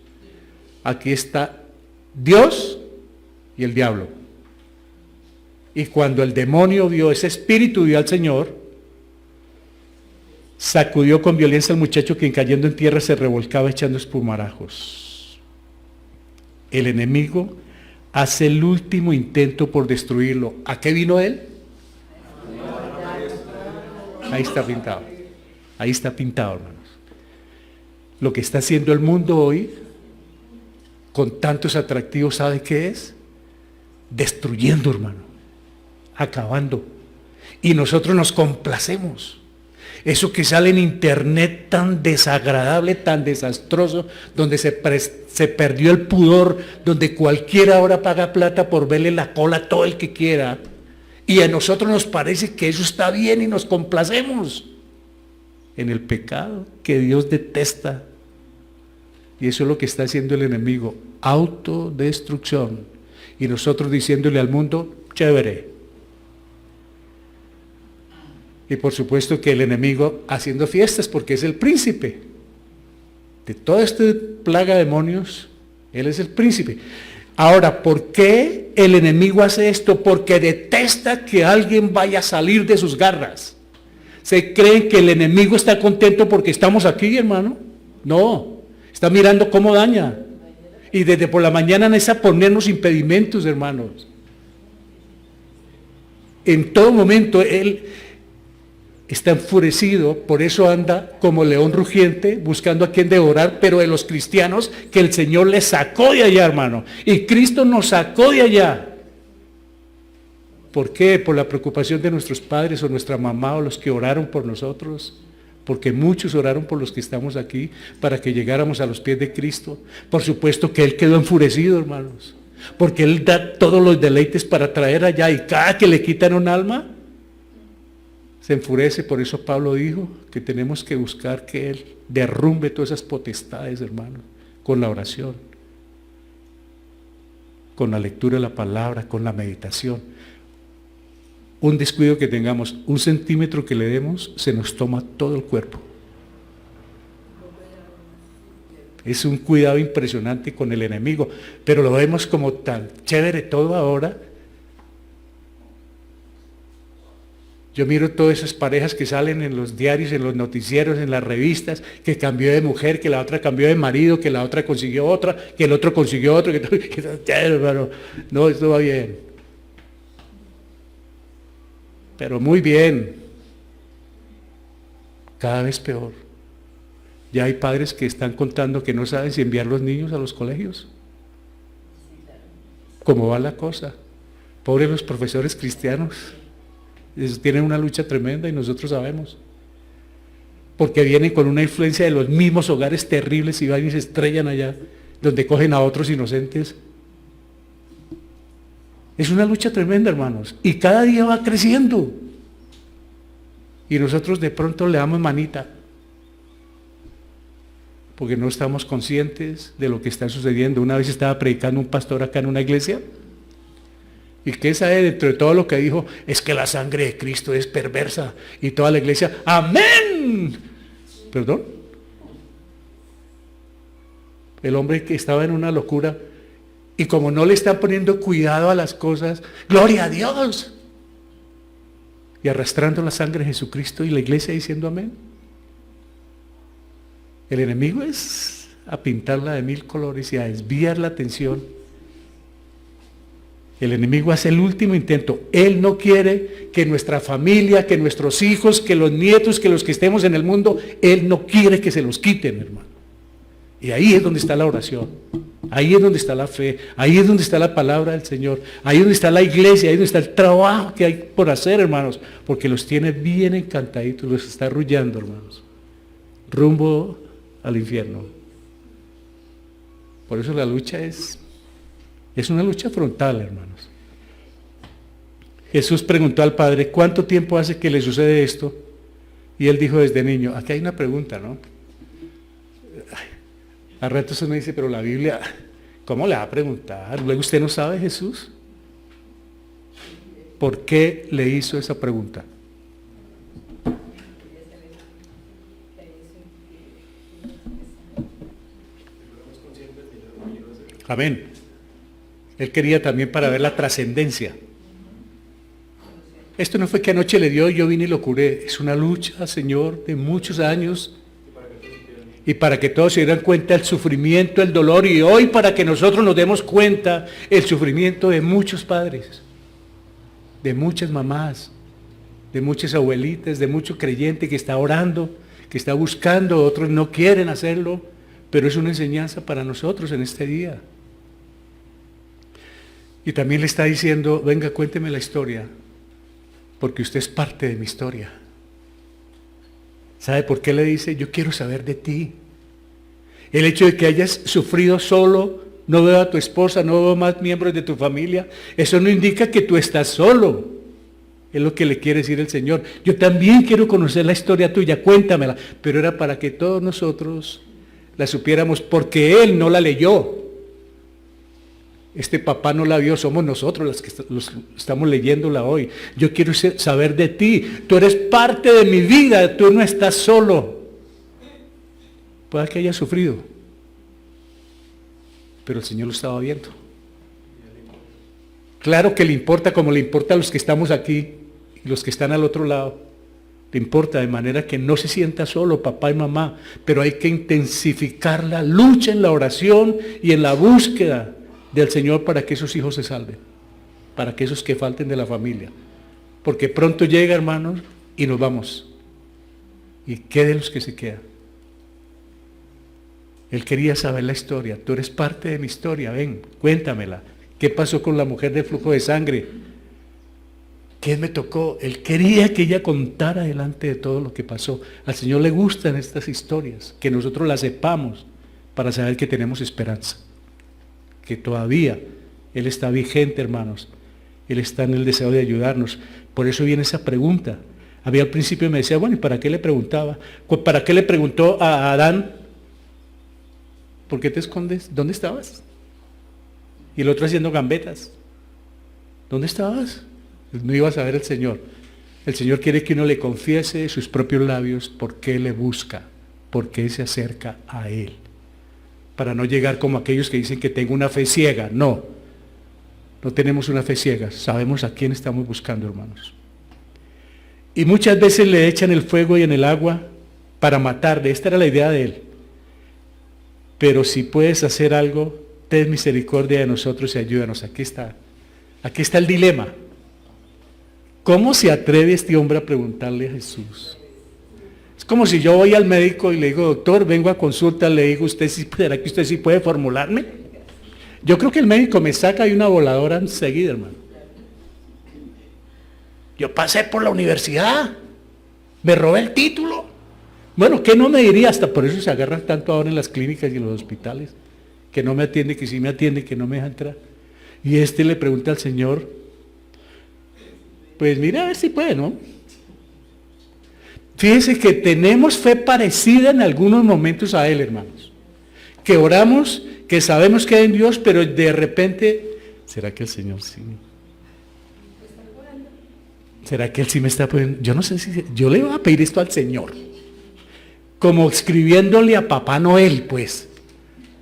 Aquí está Dios y el diablo. Y cuando el demonio vio, ese espíritu vio al Señor, sacudió con violencia al muchacho quien cayendo en tierra se revolcaba echando espumarajos. El enemigo hace el último intento por destruirlo. ¿A qué vino él? Ahí está pintado. Ahí está pintado, hermanos. Lo que está haciendo el mundo hoy, con tantos atractivos, ¿sabe qué es? Destruyendo, hermano. Acabando. Y nosotros nos complacemos. Eso que sale en internet tan desagradable, tan desastroso, donde se perdió el pudor, donde cualquiera ahora paga plata por verle la cola a todo el que quiera. Y a nosotros nos parece que eso está bien y nos complacemos en el pecado que Dios detesta. Y eso es lo que está haciendo el enemigo, autodestrucción. Y nosotros diciéndole al mundo, chévere. Y por supuesto que el enemigo haciendo fiestas porque es el príncipe. De toda esta plaga de demonios, él es el príncipe. Ahora, ¿por qué el enemigo hace esto? Porque detesta que alguien vaya a salir de sus garras. ¿Se creen que el enemigo está contento porque estamos aquí, hermano? No, está mirando cómo daña. Y desde por la mañana necesita ponernos impedimentos, hermanos. En todo momento, él está enfurecido, por eso anda como león rugiente, buscando a quien devorar, pero de los cristianos que el Señor les sacó de allá, hermano. Y Cristo nos sacó de allá. ¿Por qué? Por la preocupación de nuestros padres o nuestra mamá o los que oraron por nosotros. Porque muchos oraron por los que estamos aquí para que llegáramos a los pies de Cristo. Por supuesto que Él quedó enfurecido, hermanos. Porque Él da todos los deleites para traer allá y cada que le quitan un alma, se enfurece. Por eso Pablo dijo que tenemos que buscar que Él derrumbe todas esas potestades, hermanos, con la oración, con la lectura de la palabra, con la meditación. Un descuido que tengamos, un centímetro que le demos, se nos toma todo el cuerpo. Es un cuidado impresionante con el enemigo, pero lo vemos como tan chévere todo ahora. Yo miro todas esas parejas que salen en los diarios, en los noticieros, en las revistas, que cambió de mujer, que la otra cambió de marido, que la otra consiguió otra, que el otro consiguió otro, pero no, esto va bien. Pero muy bien, cada vez peor. Ya hay padres que están contando que no saben si enviar los niños a los colegios. ¿Cómo va la cosa? Pobres los profesores cristianos. Ellos tienen una lucha tremenda y nosotros sabemos. Porque vienen con una influencia de los mismos hogares terribles y van y se estrellan allá, donde cogen a otros inocentes. Es una lucha tremenda, hermanos, y cada día va creciendo. Y nosotros de pronto le damos manita, porque no estamos conscientes de lo que está sucediendo. Una vez estaba predicando un pastor acá en una iglesia, y que sabe dentro de todo lo que dijo, es que la sangre de Cristo es perversa, y toda la iglesia, ¡amén! ¿Perdón? El hombre que estaba en una locura, y como no le están poniendo cuidado a las cosas, ¡gloria a Dios! Y arrastrando la sangre de Jesucristo y la iglesia diciendo amén. El enemigo es a pintarla de mil colores y a desviar la atención. El enemigo hace el último intento. Él no quiere que nuestra familia, que nuestros hijos, que los nietos, que los que estemos en el mundo, Él no quiere que se los quiten, hermano. Y ahí es donde está la oración, ahí es donde está la fe, ahí es donde está la palabra del Señor, ahí es donde está la iglesia, ahí es donde está el trabajo que hay por hacer, hermanos, porque los tiene bien encantaditos, los está arrullando, hermanos, rumbo al infierno. Por eso la lucha es una lucha frontal, hermanos. Jesús preguntó al Padre, ¿cuánto tiempo hace que le sucede esto? Y Él dijo desde niño, aquí hay una pregunta, ¿no? A ratos uno dice, pero la Biblia, ¿cómo le va a preguntar? Luego usted no sabe, Jesús. ¿Por qué le hizo esa pregunta? Amén. Él quería también para ver la trascendencia. Esto no fue que anoche le dio y yo vine y lo curé. Es una lucha, Señor, de muchos años. Y para que todos se dieran cuenta el sufrimiento, el dolor, y hoy para que nosotros nos demos cuenta el sufrimiento de muchos padres, de muchas mamás, de muchas abuelitas, de mucho creyente que está orando, que está buscando, otros no quieren hacerlo, pero es una enseñanza para nosotros en este día. Y también le está diciendo, venga, cuénteme la historia, porque usted es parte de mi historia. ¿Sabe por qué le dice? Yo quiero saber de ti. El hecho de que hayas sufrido solo, no veo a tu esposa, no veo más miembros de tu familia, eso no indica que tú estás solo. Es lo que le quiere decir el Señor. Yo también quiero conocer la historia tuya, cuéntamela. Pero era para que todos nosotros la supiéramos, porque Él no la leyó. Este papá no la vio, somos nosotros los que estamos leyéndola hoy. Yo quiero saber de ti. Tú eres parte de mi vida, tú no estás solo. Puede que haya sufrido, pero el Señor lo estaba viendo. Claro que le importa, como le importa a los que estamos aquí y los que están al otro lado. Le importa de manera que no se sienta solo papá y mamá, pero hay que intensificar la lucha en la oración y en la búsqueda del Señor para que esos hijos se salven, para que esos que falten de la familia. Porque pronto llega, hermanos, y nos vamos. ¿Y qué de los que se quedan? Él quería saber la historia. Tú eres parte de mi historia, ven, cuéntamela. ¿Qué pasó con la mujer del flujo de sangre? ¿Qué me tocó? Él quería que ella contara delante de todo lo que pasó. Al Señor le gustan estas historias, que nosotros las sepamos para saber que tenemos esperanza. Que todavía Él está vigente, hermanos. Él está en el deseo de ayudarnos. Por eso viene esa pregunta. Había al principio me decía, bueno, ¿y para qué le preguntaba? ¿Para qué le preguntó a Adán? ¿Por qué te escondes? ¿Dónde estabas? Y el otro haciendo gambetas. ¿Dónde estabas? No ibas a ver al Señor. El Señor quiere que uno le confiese de sus propios labios por qué le busca, por qué se acerca a Él. Para no llegar como aquellos que dicen que tengo una fe ciega. No, no tenemos una fe ciega. Sabemos a quién estamos buscando, hermanos. Y muchas veces le echan el fuego y en el agua para matarle. Esta era la idea de Él. Pero si puedes hacer algo, ten misericordia de nosotros y ayúdanos. Aquí está el dilema. ¿Cómo se atreve este hombre a preguntarle a Jesús? Es como si yo voy al médico y le digo, doctor, vengo a consulta, le digo, ¿será que usted sí puede formularme? Yo creo que el médico me saca de una voladora enseguida, hermano. Yo pasé por la universidad, me robé el título. Bueno, ¿qué no me diría? Hasta por eso se agarran tanto ahora en las clínicas y en los hospitales, que no me atiende, que sí me atiende, que no me deja entrar. Y le pregunta al Señor, pues mira a ver si puede, ¿no? Fíjense que tenemos fe parecida en algunos momentos a Él, hermanos. Que oramos, que sabemos que hay en Dios, pero de repente, ¿será que el Señor sí? ¿Será que Él sí me está poniendo? Yo no sé si, yo le voy a pedir esto al Señor. Como escribiéndole a Papá Noel, pues.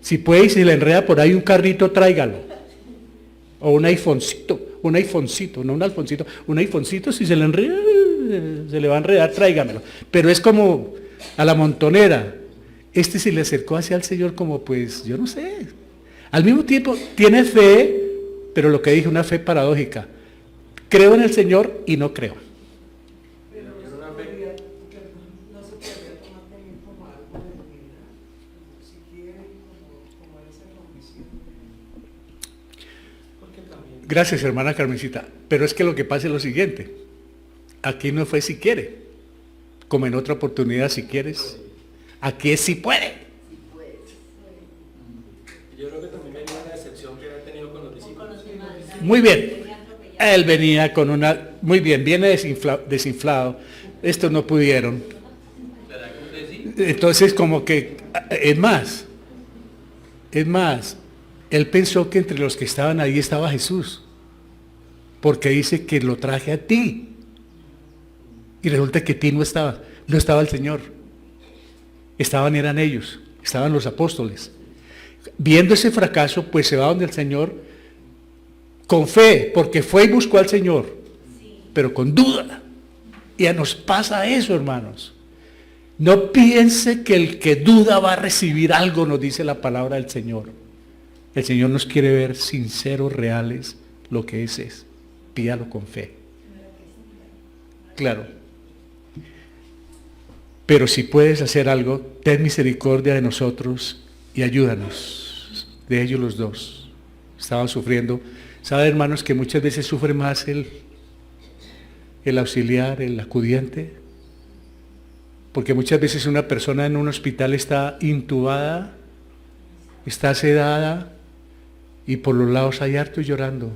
Si puede y si le enreda por ahí un carrito, tráigalo. O un iPhonecito, no un alfoncito, un iPhonecito, si se le enreda, se le va a enredar, tráigamelo. Pero es como a la montonera. Se le acercó hacia el Señor como, pues, yo no sé. Al mismo tiempo, tiene fe, pero lo que dije, una fe paradójica. Creo en el Señor y no creo. Gracias, hermana Carmencita. Pero es que lo que pasa es lo siguiente. Aquí no fue si quiere, como en otra oportunidad si quieres. Aquí es si puede. Yo creo que también venía una decepción que había tenido con los discípulos. Muy bien. Él venía con una... Muy bien, viene desinflado. Estos no pudieron. Entonces como que... Es más, él pensó que entre los que estaban ahí estaba Jesús, porque dice que lo traje a ti, y resulta que a ti no estaba el Señor, eran ellos, estaban los apóstoles. Viendo ese fracaso, pues se va donde el Señor, con fe, porque fue y buscó al Señor, pero con duda. Y a nos pasa eso, hermanos. No piense que el que duda va a recibir algo, nos dice la palabra del Señor. El Señor nos quiere ver sinceros, reales, lo que es. Pídalo con fe. Claro. Pero si puedes hacer algo, ten misericordia de nosotros y ayúdanos. De ellos los dos. Estaban sufriendo. ¿Saben, hermanos, que muchas veces sufre más el auxiliar, el acudiente? Porque muchas veces una persona en un hospital está intubada, está sedada, y por los lados hay harto llorando.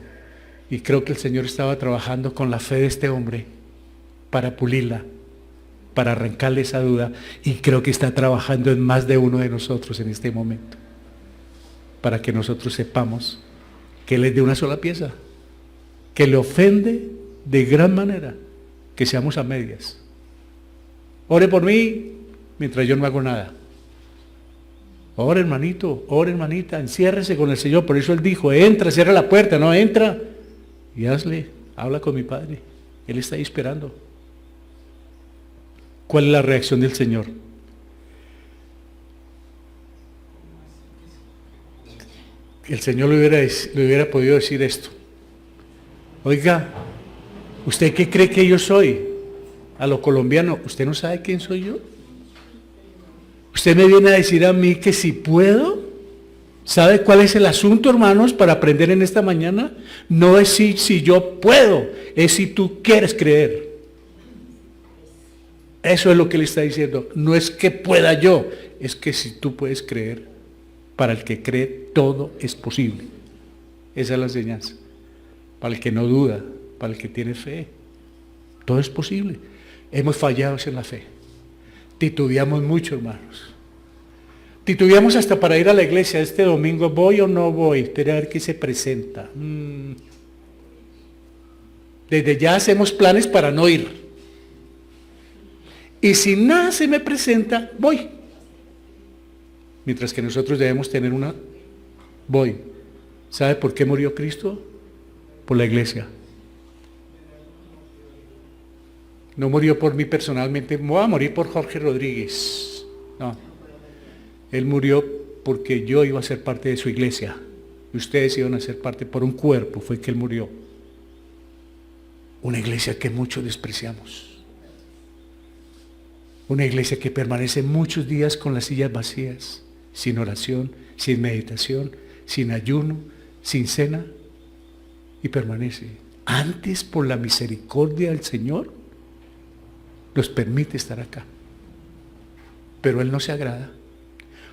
Y creo que el Señor estaba trabajando con la fe de este hombre para pulirla, para arrancarle esa duda. Y creo que está trabajando en más de uno de nosotros en este momento, para que nosotros sepamos que Él es de una sola pieza, que le ofende de gran manera que seamos a medias. Ore por mí mientras yo no hago nada. Ore, hermanito, ore, hermanita, enciérrese con el Señor. Por eso Él dijo, entra, cierra la puerta, no, entra y habla con mi Padre. Él está ahí esperando. ¿Cuál es la reacción del Señor? El Señor le hubiera podido decir esto. Oiga, ¿usted qué cree que yo soy? A lo colombiano, ¿usted no sabe quién soy yo? Usted me viene a decir a mí que si puedo. ¿Sabe cuál es el asunto, hermanos, para aprender en esta mañana? No es si yo puedo, es si tú quieres creer. Eso es lo que le está diciendo. No es que pueda yo, es que si tú puedes creer, para el que cree todo es posible. Esa es la enseñanza. Para el que no duda, para el que tiene fe, todo es posible. Hemos fallado en la fe. Titubeamos mucho, hermanos. Titubeamos hasta para ir a la iglesia este domingo. ¿Voy o no voy? Espera a ver qué se presenta. Desde ya hacemos planes para no ir. Y si nada se me presenta, voy. Mientras que nosotros debemos tener voy. ¿Sabe por qué murió Cristo? Por la iglesia. No murió por mí personalmente, voy a morir por Jorge Rodríguez. No. Él murió porque yo iba a ser parte de su iglesia. Y ustedes iban a ser parte por un cuerpo, fue que Él murió. Una iglesia que muchos despreciamos. Una iglesia que permanece muchos días con las sillas vacías, sin oración, sin meditación, sin ayuno, sin cena. Y permanece. Antes, por la misericordia del Señor, nos permite estar acá. Pero Él no se agrada.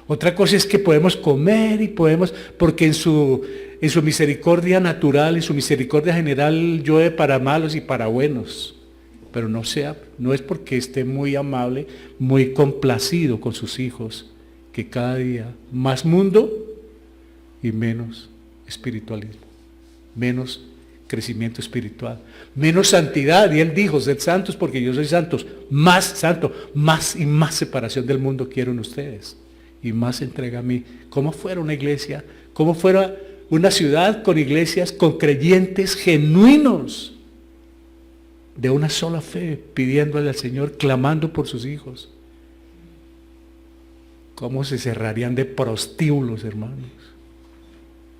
Otra cosa es que podemos comer y podemos, porque en su misericordia natural, en su misericordia general, llueve para malos y para buenos. Pero no es porque esté muy amable, muy complacido con sus hijos, que cada día más mundo y menos espiritualismo, menos crecimiento espiritual, menos santidad. Y Él dijo, sed santos porque yo soy santo, más y más separación del mundo quiero en ustedes. Y más entrega a mí. ¿Cómo fuera una iglesia? ¿Cómo fuera una ciudad con iglesias, con creyentes genuinos, de una sola fe, pidiéndole al Señor, clamando por sus hijos? ¿Cómo se cerrarían de prostíbulos, hermanos?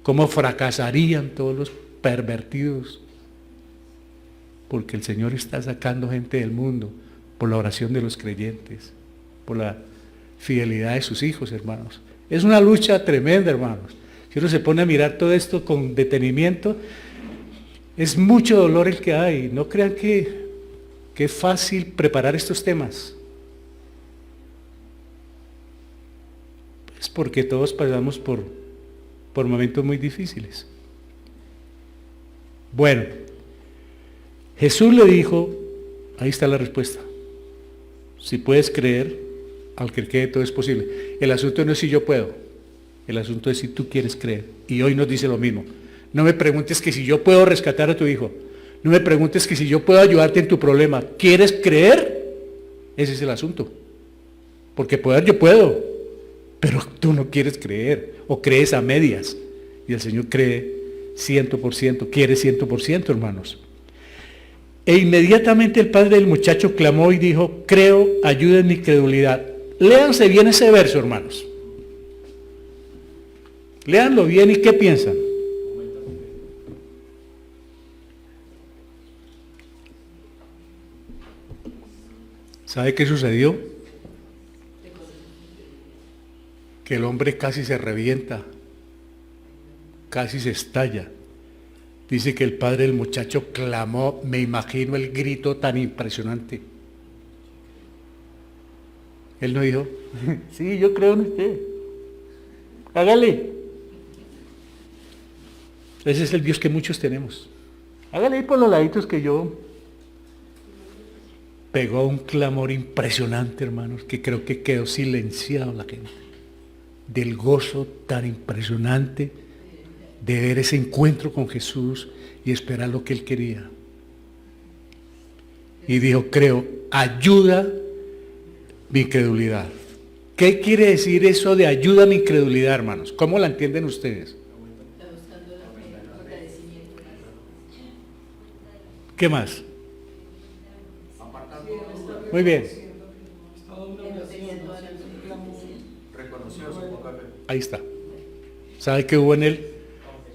¿Cómo fracasarían todos los pervertidos? Porque el Señor está sacando gente del mundo por la oración de los creyentes, por la fidelidad de sus hijos, hermanos. Es una lucha tremenda, hermanos. Si uno se pone a mirar todo esto con detenimiento, es mucho dolor el que hay. No crean que es fácil preparar estos temas. Es porque todos pasamos por momentos muy difíciles. Bueno, Jesús le dijo, ahí está la respuesta. Si puedes creer, al que cree todo es posible. El asunto no es si yo puedo, el asunto es si tú quieres creer. Y hoy nos dice lo mismo. No me preguntes que si yo puedo rescatar a tu hijo. No me preguntes que si yo puedo ayudarte en tu problema. ¿Quieres creer? Ese es el asunto. Porque poder yo puedo, pero tú no quieres creer, o crees a medias. Y el Señor cree 100%, quiere 100%, hermanos. E inmediatamente el padre del muchacho clamó y dijo, creo, ayuda en mi credulidad. Léanse bien ese verso, hermanos. Léanlo bien y ¿qué piensan? ¿Sabe qué sucedió? Que el hombre casi se revienta, casi se estalla. Dice que el padre del muchacho clamó, me imagino el grito tan impresionante. Él no dijo, sí, yo creo en usted, hágale. Ese es el Dios que muchos tenemos. Hágale ahí por los laditos que yo. Pegó un clamor impresionante, hermanos, que creo que quedó silenciado la gente. Del gozo tan impresionante de ver ese encuentro con Jesús y esperar lo que Él quería. Y dijo, creo, ayuda mi incredulidad. ¿Qué quiere decir eso de ayuda a mi incredulidad, hermanos? ¿Cómo la entienden ustedes? ¿Qué más? Muy bien. Ahí está. ¿Sabe qué hubo en él?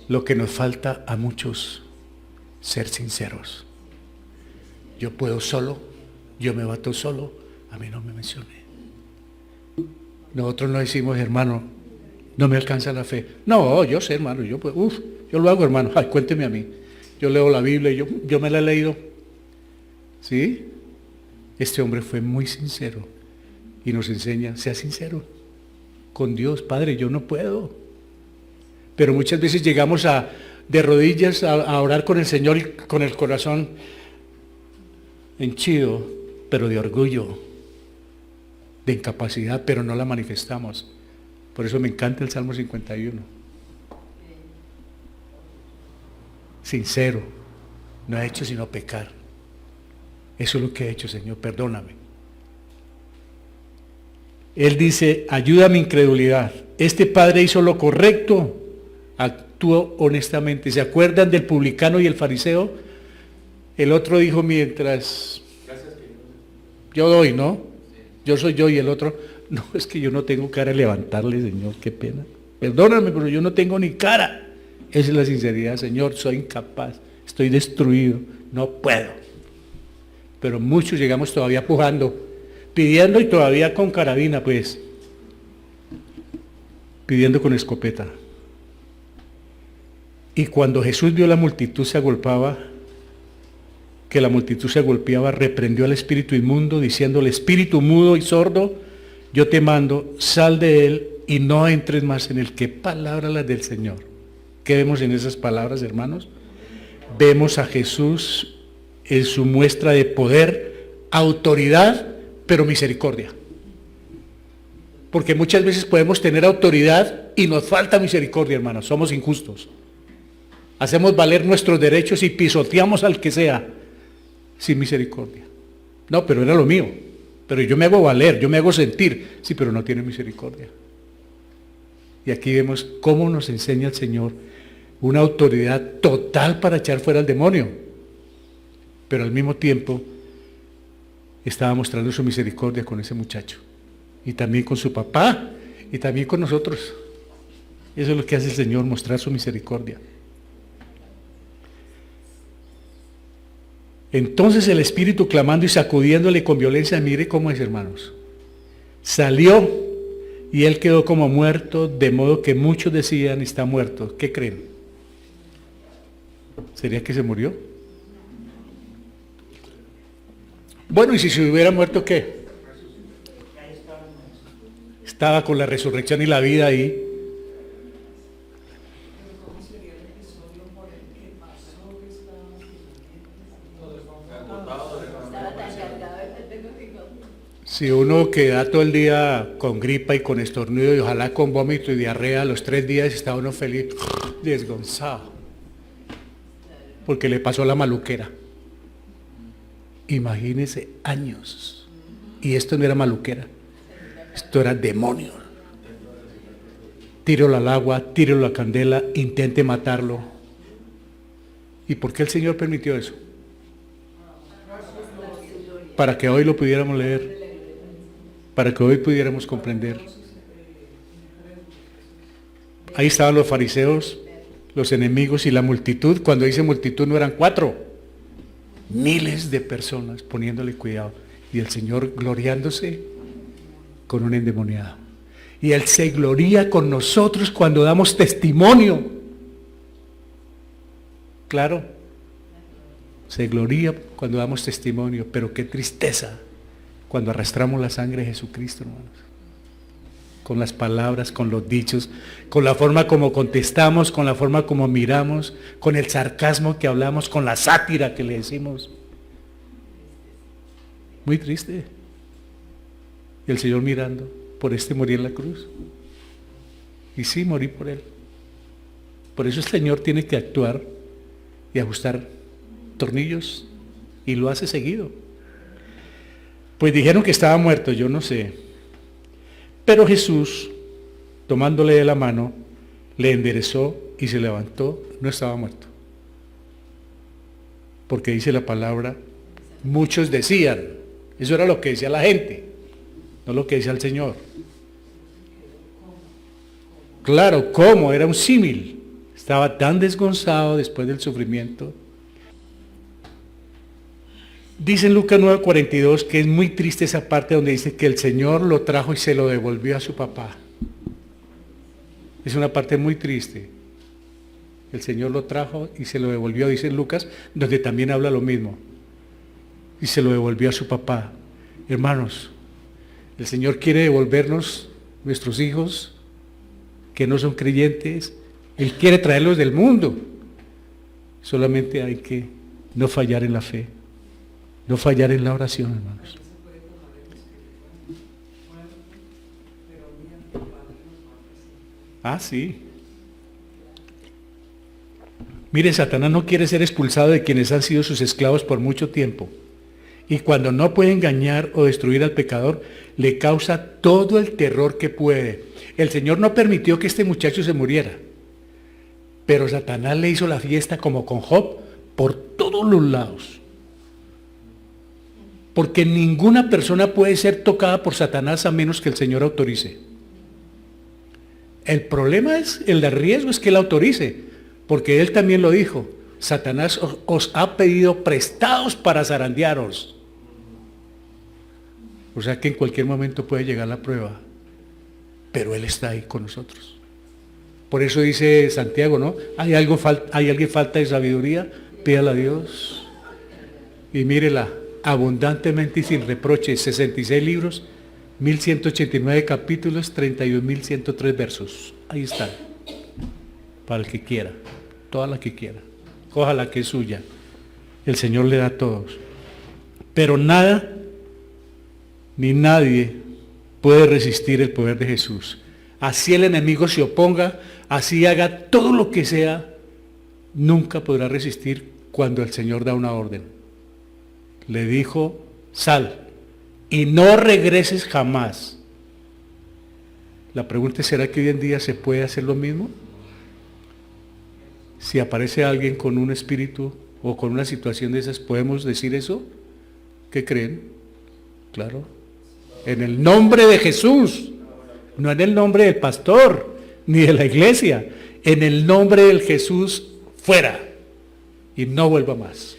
Lo que nos falta a muchos, ser sinceros. Yo puedo solo, yo me bato solo, a mí no me mencione. Nosotros no decimos, hermano, no me alcanza la fe. No, yo sé, hermano, yo lo hago, hermano. Ay, cuénteme a mí. Yo leo la Biblia y yo me la he leído. ¿Sí? Este hombre fue muy sincero y nos enseña, sea sincero con Dios. Padre, yo no puedo. Pero muchas veces llegamos de rodillas a orar con el Señor y con el corazón henchido, pero de orgullo, de incapacidad, pero no la manifestamos. Por eso me encanta el Salmo 51. Sincero, no he hecho sino pecar. Eso es lo que he hecho, Señor, perdóname. Él dice, ayuda a mi incredulidad. Este padre hizo lo correcto, actuó honestamente. ¿Se acuerdan del publicano y el fariseo? El otro dijo mientras, yo doy, ¿no? Yo soy yo y el otro, no, es que yo no tengo cara de levantarle, Señor, qué pena. Perdóname, pero yo no tengo ni cara. Esa es la sinceridad, Señor, soy incapaz, estoy destruido, no puedo. Pero muchos llegamos todavía pujando, pidiendo y todavía con carabina, pues, pidiendo con escopeta. Y cuando Jesús vio la multitud se agolpaba, que la multitud se agolpeaba, reprendió al espíritu inmundo, diciéndole, espíritu mudo y sordo, yo te mando, sal de él y no entres más en él. ¿Qué palabras las del Señor? ¿Qué vemos en esas palabras, hermanos? Vemos a Jesús en su muestra de poder, autoridad, pero misericordia. Porque muchas veces podemos tener autoridad y nos falta misericordia, hermanos. Somos injustos. Hacemos valer nuestros derechos y pisoteamos al que sea sin misericordia. No, pero era lo mío. Pero yo me hago valer, yo me hago sentir. Sí, pero no tiene misericordia. Y aquí vemos cómo nos enseña el Señor una autoridad total para echar fuera al demonio. Pero al mismo tiempo estaba mostrando su misericordia con ese muchacho. Y también con su papá. Y también con nosotros. Eso es lo que hace el Señor, mostrar su misericordia. Entonces el espíritu clamando y sacudiéndole con violencia, mire cómo es, hermanos. Salió y él quedó como muerto, de modo que muchos decían, está muerto. ¿Qué creen? ¿Sería que se murió? Bueno, y si se hubiera muerto, ¿qué? Estaba con la resurrección y la vida ahí. Si uno queda todo el día con gripa y con estornudo y ojalá con vómito y diarrea, a los 3 días está uno feliz, desgonzado, porque le pasó la maluquera. Imagínense años. Y esto no era maluquera, esto era demonio. Tíralo al agua, tíralo a la candela, intente matarlo. ¿Y por qué el Señor permitió eso? Para que hoy lo pudiéramos leer, para que hoy pudiéramos comprender. Ahí estaban los fariseos, los enemigos y la multitud. Cuando dice multitud no eran 4, miles de personas poniéndole cuidado. Y el Señor gloriándose con un endemoniado. Y Él se gloría con nosotros cuando damos testimonio. Claro, se gloría cuando damos testimonio, pero qué tristeza cuando arrastramos la sangre de Jesucristo, hermanos. Con las palabras, con los dichos, con la forma como contestamos, con la forma como miramos, con el sarcasmo que hablamos, con la sátira que le decimos. Muy triste. Y el Señor mirando, por este morí en la cruz. Y sí, morí por Él. Por eso el Señor tiene que actuar y ajustar tornillos, y lo hace seguido. Pues dijeron que estaba muerto, yo no sé. Pero Jesús, tomándole de la mano, le enderezó y se levantó, no estaba muerto. Porque dice la palabra, muchos decían, eso era lo que decía la gente, no lo que decía el Señor. Claro, ¿cómo? Era un símil. Estaba tan desgonzado después del sufrimiento. Dice en Lucas 9:42 que es muy triste esa parte donde dice que el Señor lo trajo y se lo devolvió a su papá. Es una parte muy triste. El Señor lo trajo y se lo devolvió, dice en Lucas, donde también habla lo mismo. Y se lo devolvió a su papá. Hermanos, el Señor quiere devolvernos nuestros hijos que no son creyentes. Él quiere traerlos del mundo. Solamente hay que no fallar en la fe, no fallar en la oración, hermanos. Ah, sí. Mire, Satanás no quiere ser expulsado de quienes han sido sus esclavos por mucho tiempo. Y cuando no puede engañar o destruir al pecador, le causa todo el terror que puede. El Señor no permitió que este muchacho se muriera. Pero Satanás le hizo la fiesta como con Job por todos los lados. Porque ninguna persona puede ser tocada por Satanás a menos que el Señor autorice. El problema es, el riesgo es que Él autorice, porque Él también lo dijo. Satanás os ha pedido prestados para zarandearos. O sea que en cualquier momento puede llegar la prueba, pero Él está ahí con nosotros. Por eso dice Santiago, ¿no? ¿Hay alguien falta de sabiduría? Pídala a Dios. Y mírela, abundantemente y sin reproche, 66 libros, 1189 capítulos, 31.103 versos. Ahí están. Para el que quiera, toda la que quiera. Coja la que es suya. El Señor le da a todos. Pero nada, ni nadie puede resistir el poder de Jesús. Así el enemigo se oponga, así haga todo lo que sea, nunca podrá resistir cuando el Señor da una orden. Le dijo, sal y no regreses jamás. La pregunta es, ¿será que hoy en día se puede hacer lo mismo? Si aparece alguien con un espíritu o con una situación de esas, ¿podemos decir eso? ¿Qué creen? Claro. En el nombre de Jesús, no en el nombre del pastor, ni de la iglesia, en el nombre del Jesús, fuera, y no vuelva más.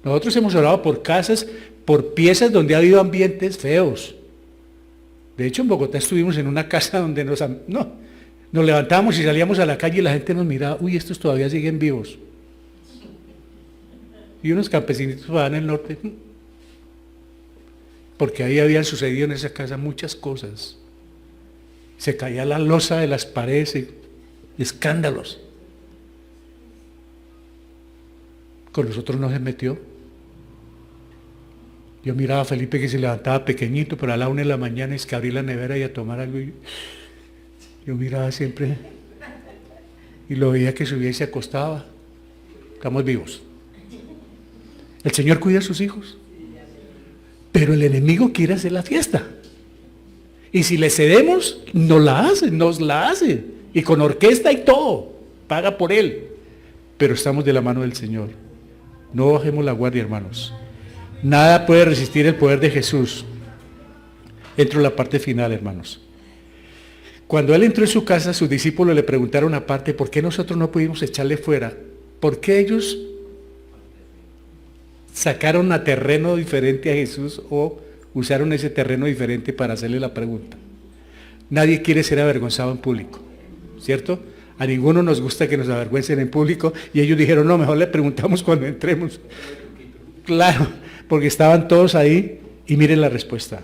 Nosotros hemos orado por casas, por piezas donde ha habido ambientes feos. De hecho, en Bogotá estuvimos en una casa donde nos levantábamos y salíamos a la calle y la gente nos miraba, uy, estos todavía siguen vivos. Y unos campesinitos van en el norte, porque ahí habían sucedido en esa casa muchas cosas. Se caía la losa de las paredes, escándalos. Con nosotros no se metió. Yo miraba a Felipe que se levantaba pequeñito, pero a la 1 de la mañana es que abrí la nevera y a tomar algo. Yo miraba siempre y lo veía que subía y se acostaba. Estamos vivos. El Señor cuida a sus hijos. Pero el enemigo quiere hacer la fiesta. Y si le cedemos, nos la hace. Y con orquesta y todo. Paga por él. Pero estamos de la mano del Señor. No bajemos la guardia, hermanos. Nada puede resistir el poder de Jesús. Entro en la parte final, hermanos. Cuando él entró en su casa, sus discípulos le preguntaron aparte, ¿por qué nosotros no pudimos echarle fuera? ¿Por qué ellos sacaron a terreno diferente a Jesús o usaron ese terreno diferente para hacerle la pregunta? Nadie quiere ser avergonzado en público, ¿cierto? A ninguno nos gusta que nos avergüencen en público y ellos dijeron, no, mejor le preguntamos cuando entremos. Claro, porque estaban todos ahí y miren la respuesta.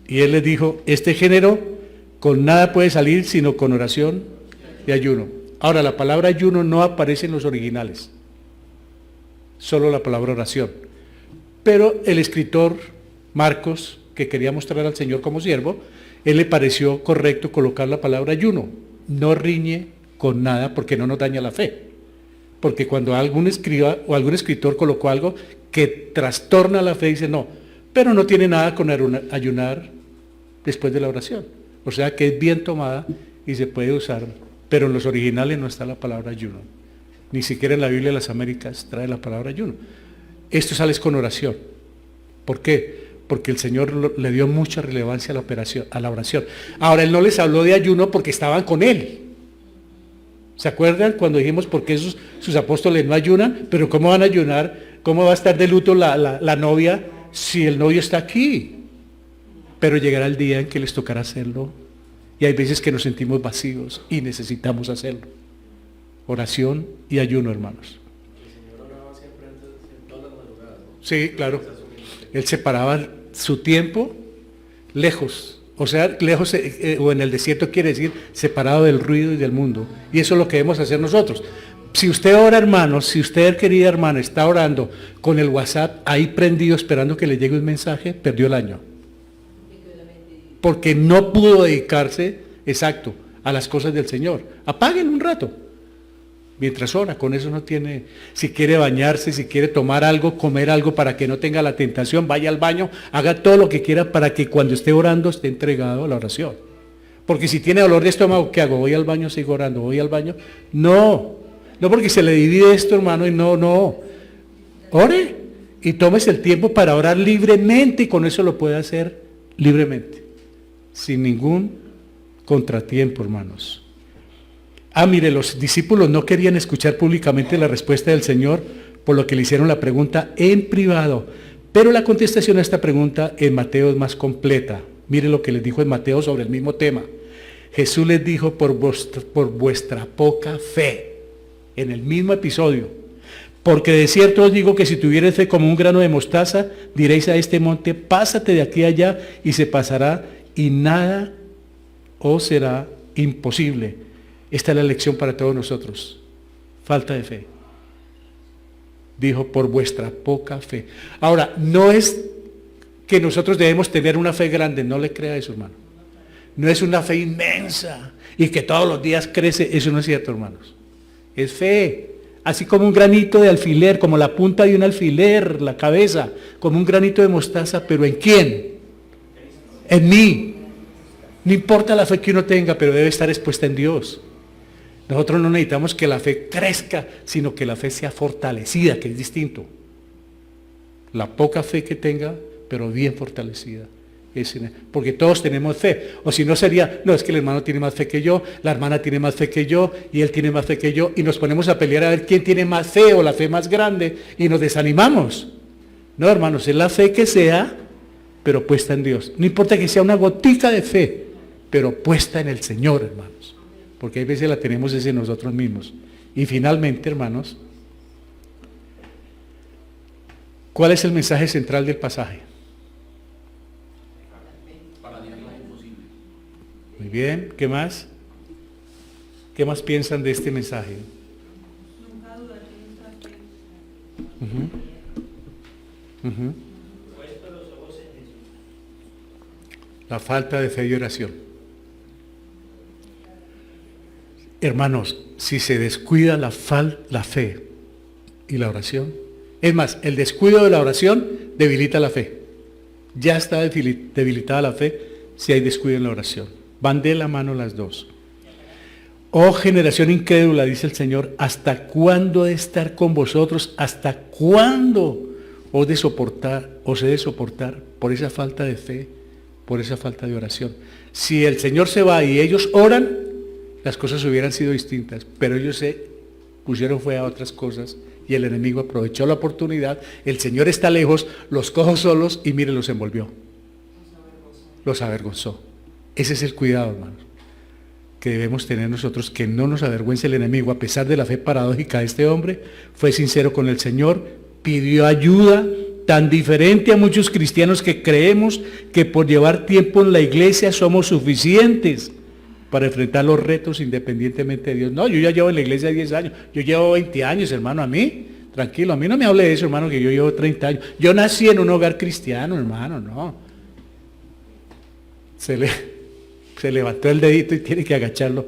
Y él les dijo, este género con nada puede salir sino con oración y ayuno. Ahora, la palabra ayuno no aparece en los originales, solo la palabra oración. Pero el escritor Marcos, que quería mostrar al Señor como siervo, él le pareció correcto colocar la palabra ayuno. No riñe con nada porque no nos daña la fe. Porque cuando algún escriba o algún escritor colocó algo que trastorna la fe, dice no, pero no tiene nada con ayunar después de la oración. O sea que es bien tomada y se puede usar, pero en los originales no está la palabra ayuno. Ni siquiera en la Biblia de las Américas trae la palabra ayuno. Esto sale con oración. ¿Por qué? Porque el Señor le dio mucha relevancia a la oración. Ahora, Él no les habló de ayuno porque estaban con Él. ¿Se acuerdan cuando dijimos por qué sus apóstoles no ayunan? Pero ¿cómo van a ayunar ¿Cómo va a estar de luto la novia si el novio está aquí? Pero llegará el día en que les tocará hacerlo. Y hay veces que nos sentimos vacíos y necesitamos hacerlo. Oración y ayuno, hermanos. El Señor oraba siempre antes, en todas las madrugadas, ¿no? Sí, claro. Él separaba su tiempo lejos. O sea, lejos o en el desierto quiere decir separado del ruido y del mundo. Y eso es lo que debemos hacer nosotros. Si usted ora, hermanos, si usted, querida hermana, está orando con el WhatsApp ahí prendido esperando que le llegue un mensaje, perdió el año. Porque no pudo dedicarse, exacto, a las cosas del Señor. Apáguenlo un rato. Mientras ora, con eso no tiene, si quiere bañarse, si quiere tomar algo, comer algo para que no tenga la tentación, vaya al baño, haga todo lo que quiera para que cuando esté orando esté entregado a la oración. Porque si tiene dolor de estómago, ¿qué hago? ¿Voy al baño, sigo orando? ¿Voy al baño? No porque se le divide esto, hermano, y no. Ore y tómese el tiempo para orar libremente y con eso lo puede hacer libremente, sin ningún contratiempo, hermanos. Mire, los discípulos no querían escuchar públicamente la respuesta del Señor, por lo que le hicieron la pregunta en privado. Pero la contestación a esta pregunta en Mateo es más completa. Mire lo que les dijo en Mateo sobre el mismo tema. Jesús les dijo, por vuestra poca fe, en el mismo episodio. Porque de cierto os digo que si tuvierais fe como un grano de mostaza, diréis a este monte, pásate de aquí a allá, y se pasará, y nada os será imposible. Esta es la lección para todos nosotros. Falta de fe. Dijo, por vuestra poca fe. Ahora, no es que nosotros debemos tener una fe grande, no le crea eso, hermano. No es una fe inmensa y que todos los días crece, eso no es cierto, hermanos. Es fe, así como un granito de alfiler, como la punta de un alfiler, la cabeza, como un granito de mostaza, pero ¿en quién? En mí. No importa la fe que uno tenga, pero debe estar expuesta en Dios. Nosotros no necesitamos que la fe crezca, sino que la fe sea fortalecida, que es distinto. La poca fe que tenga, pero bien fortalecida. Porque todos tenemos fe. O si no sería, no, es que el hermano tiene más fe que yo, la hermana tiene más fe que yo, y él tiene más fe que yo, y nos ponemos a pelear a ver quién tiene más fe o la fe más grande, y nos desanimamos. No, hermanos, es la fe que sea, pero puesta en Dios. No importa que sea una gotica de fe, pero puesta en el Señor, hermanos. Porque hay veces la tenemos desde nosotros mismos. Y finalmente, hermanos, ¿cuál es el mensaje central del pasaje? Muy bien, ¿qué más? ¿Qué más piensan de este mensaje? La falta de fe y oración. Hermanos, si se descuida la fe y la oración, es más, el descuido de la oración debilita la fe. Ya está debilitada la fe si hay descuido en la oración. Van de la mano las dos. Oh generación incrédula, dice el Señor, ¿hasta cuándo he de estar con vosotros? ¿Hasta cuándo os he de soportar por esa falta de fe, por esa falta de oración? Si el Señor se va y ellos oran, las cosas hubieran sido distintas, pero ellos se pusieron fue a otras cosas y el enemigo aprovechó la oportunidad. El Señor está lejos, los cojo solos y mire, los envolvió. Los avergonzó. Ese es el cuidado, hermanos, que debemos tener nosotros, que no nos avergüence el enemigo. A pesar de la fe paradójica de este hombre, fue sincero con el Señor, pidió ayuda, tan diferente a muchos cristianos que creemos que por llevar tiempo en la iglesia somos suficientes para enfrentar los retos independientemente de Dios. No, yo ya llevo en la iglesia 10 años, yo llevo 20 años, hermano, a mí, tranquilo, a mí no me hable de eso, hermano, que yo llevo 30 años. Yo nací en un hogar cristiano, hermano, no. Se levantó el dedito y tiene que agacharlo,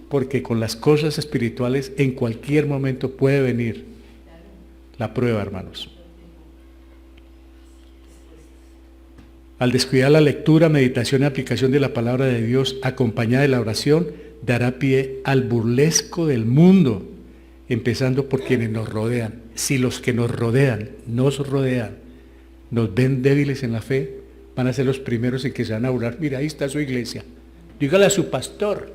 porque con las cosas espirituales en cualquier momento puede venir la prueba, hermanos. Al descuidar la lectura, meditación y aplicación de la palabra de Dios acompañada de la oración, dará pie al burlesco del mundo, empezando por quienes nos rodean. Si los que nos rodean, nos ven débiles en la fe, van a ser los primeros en que se van a burlar. Mira, ahí está su iglesia. Dígale a su pastor.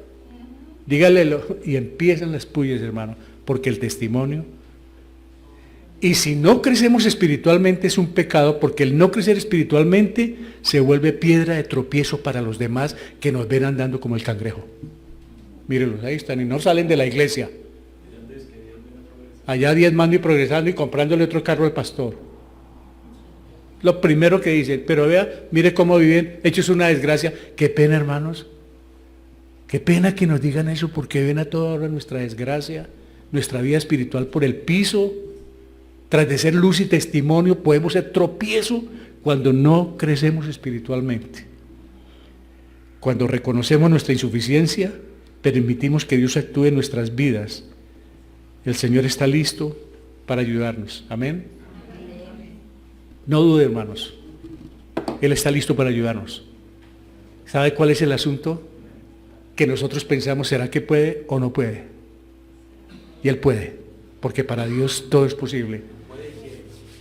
Dígale, y empiezan las pullas, hermano, porque el testimonio Y si no crecemos espiritualmente es un pecado, porque el no crecer espiritualmente se vuelve piedra de tropiezo para los demás que nos ven andando como el cangrejo. Mírenlos, ahí están y no salen de la iglesia. Allá diezmando y progresando y comprándole otro carro al pastor. Lo primero que dicen, pero vea, mire cómo viven, hechos una desgracia. Qué pena, hermanos. Qué pena que nos digan eso, porque ven a toda hora nuestra desgracia, nuestra vida espiritual por el piso. Tras de ser luz y testimonio, podemos ser tropiezo cuando no crecemos espiritualmente. Cuando reconocemos nuestra insuficiencia, permitimos que Dios actúe en nuestras vidas. El Señor está listo para ayudarnos. Amén. No dude, hermanos. Él está listo para ayudarnos. ¿Sabe cuál es el asunto? Que nosotros pensamos, ¿será que puede o no puede? Y Él puede, porque para Dios todo es posible.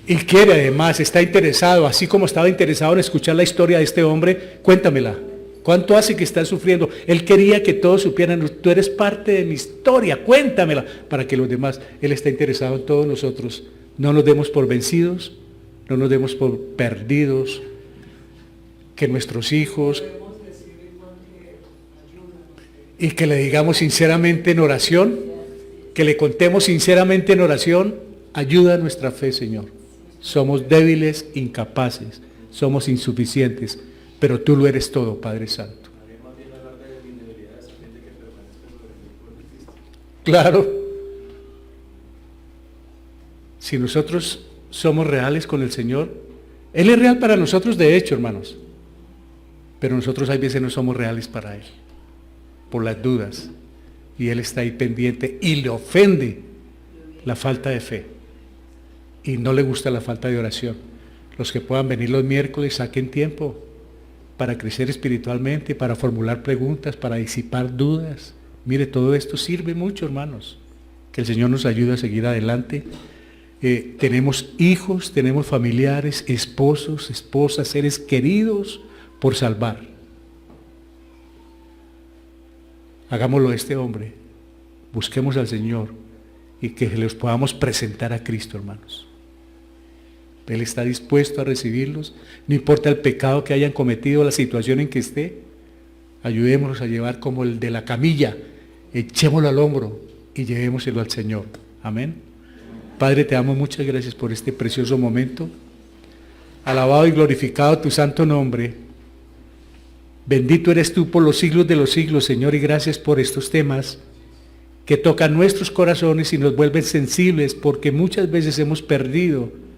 Y quiere además, está interesado, así como estaba interesado en escuchar la historia de este hombre, cuéntamela. ¿Cuánto hace que estás sufriendo? Él quería que todos supieran, tú eres parte de mi historia, cuéntamela, para que los demás, Él está interesado en todos nosotros. No nos demos por vencidos, no nos demos por perdidos, que nuestros hijos, y que le digamos sinceramente en oración, que le contemos sinceramente en oración, ayuda a nuestra fe, Señor. Somos débiles, incapaces, somos insuficientes, pero tú lo eres todo, Padre Santo. Claro. Si nosotros somos reales con el Señor, Él es real para nosotros de hecho, hermanos, pero nosotros hay veces no somos reales para Él, por las dudas, y Él está ahí pendiente y le ofende la falta de fe. Y no le gusta la falta de oración. Los que puedan venir los miércoles, saquen tiempo para crecer espiritualmente, para formular preguntas, para disipar dudas. Mire, todo esto sirve mucho, hermanos. Que el Señor nos ayude a seguir adelante. Tenemos hijos, tenemos familiares, esposos, esposas, seres queridos por salvar. Hagámoslo de este hombre. Busquemos al Señor y que los podamos presentar a Cristo, hermanos. Él está dispuesto a recibirlos, no importa el pecado que hayan cometido, la situación en que esté, ayudémoslos a llevar como el de la camilla, echémoslo al hombro y llevémoselo al Señor. Amén. Padre, te damos muchas gracias por este precioso momento. Alabado y glorificado tu santo nombre. Bendito eres tú por los siglos de los siglos, Señor, y gracias por estos temas que tocan nuestros corazones y nos vuelven sensibles, porque muchas veces hemos perdido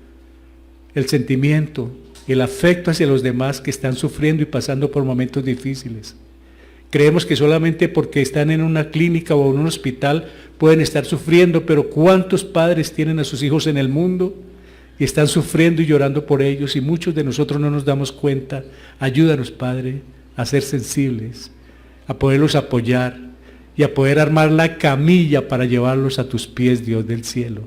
el sentimiento, el afecto hacia los demás que están sufriendo y pasando por momentos difíciles. Creemos que solamente porque están en una clínica o en un hospital pueden estar sufriendo, pero ¿cuántos padres tienen a sus hijos en el mundo y están sufriendo y llorando por ellos? Y muchos de nosotros no nos damos cuenta. Ayúdanos, Padre, a ser sensibles, a poderlos apoyar y a poder armar la camilla para llevarlos a tus pies, Dios del cielo.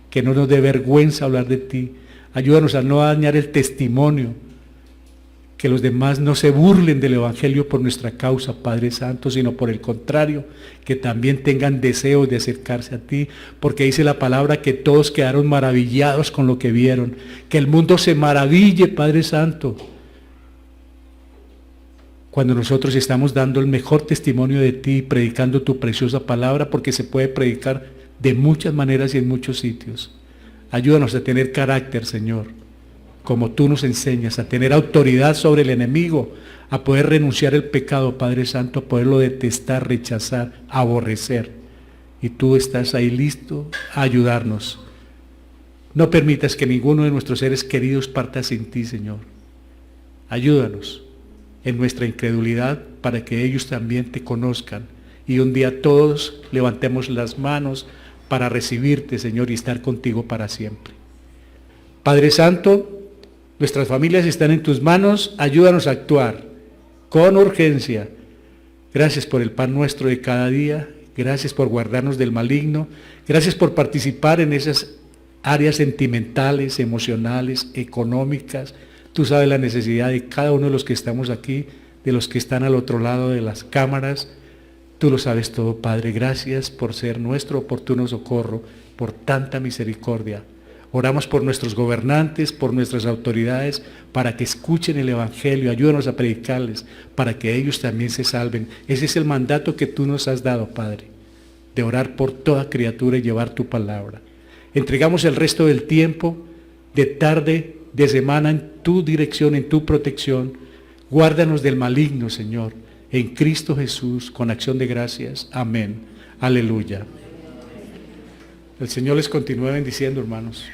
Que no nos dé vergüenza hablar de ti. Ayúdanos a no dañar el testimonio, que los demás no se burlen del Evangelio por nuestra causa, Padre Santo, sino por el contrario, que también tengan deseos de acercarse a ti, porque dice la palabra que todos quedaron maravillados con lo que vieron, que el mundo se maraville, Padre Santo, cuando nosotros estamos dando el mejor testimonio de ti, predicando tu preciosa palabra, porque se puede predicar de muchas maneras y en muchos sitios. Ayúdanos a tener carácter, Señor, como tú nos enseñas, a tener autoridad sobre el enemigo, a poder renunciar al pecado, Padre Santo, a poderlo detestar, rechazar, aborrecer. Y tú estás ahí listo a ayudarnos. No permitas que ninguno de nuestros seres queridos parta sin ti, Señor. Ayúdanos en nuestra incredulidad para que ellos también te conozcan. Y un día todos levantemos las manos para recibirte, Señor, y estar contigo para siempre. Padre Santo, nuestras familias están en tus manos, ayúdanos a actuar con urgencia. Gracias por el pan nuestro de cada día, gracias por guardarnos del maligno, gracias por participar en esas áreas sentimentales, emocionales, económicas. Tú sabes la necesidad de cada uno de los que estamos aquí, de los que están al otro lado de las cámaras. Tú lo sabes todo, Padre. Gracias por ser nuestro oportuno socorro, por tanta misericordia. Oramos por nuestros gobernantes, por nuestras autoridades, para que escuchen el Evangelio, ayúdanos a predicarles, para que ellos también se salven. Ese es el mandato que tú nos has dado, Padre, de orar por toda criatura y llevar tu palabra. Entregamos el resto del tiempo, de tarde, de semana, en tu dirección, en tu protección. Guárdanos del maligno, Señor, en Cristo Jesús, con acción de gracias. Amén. Aleluya. El Señor les continúe bendiciendo, hermanos.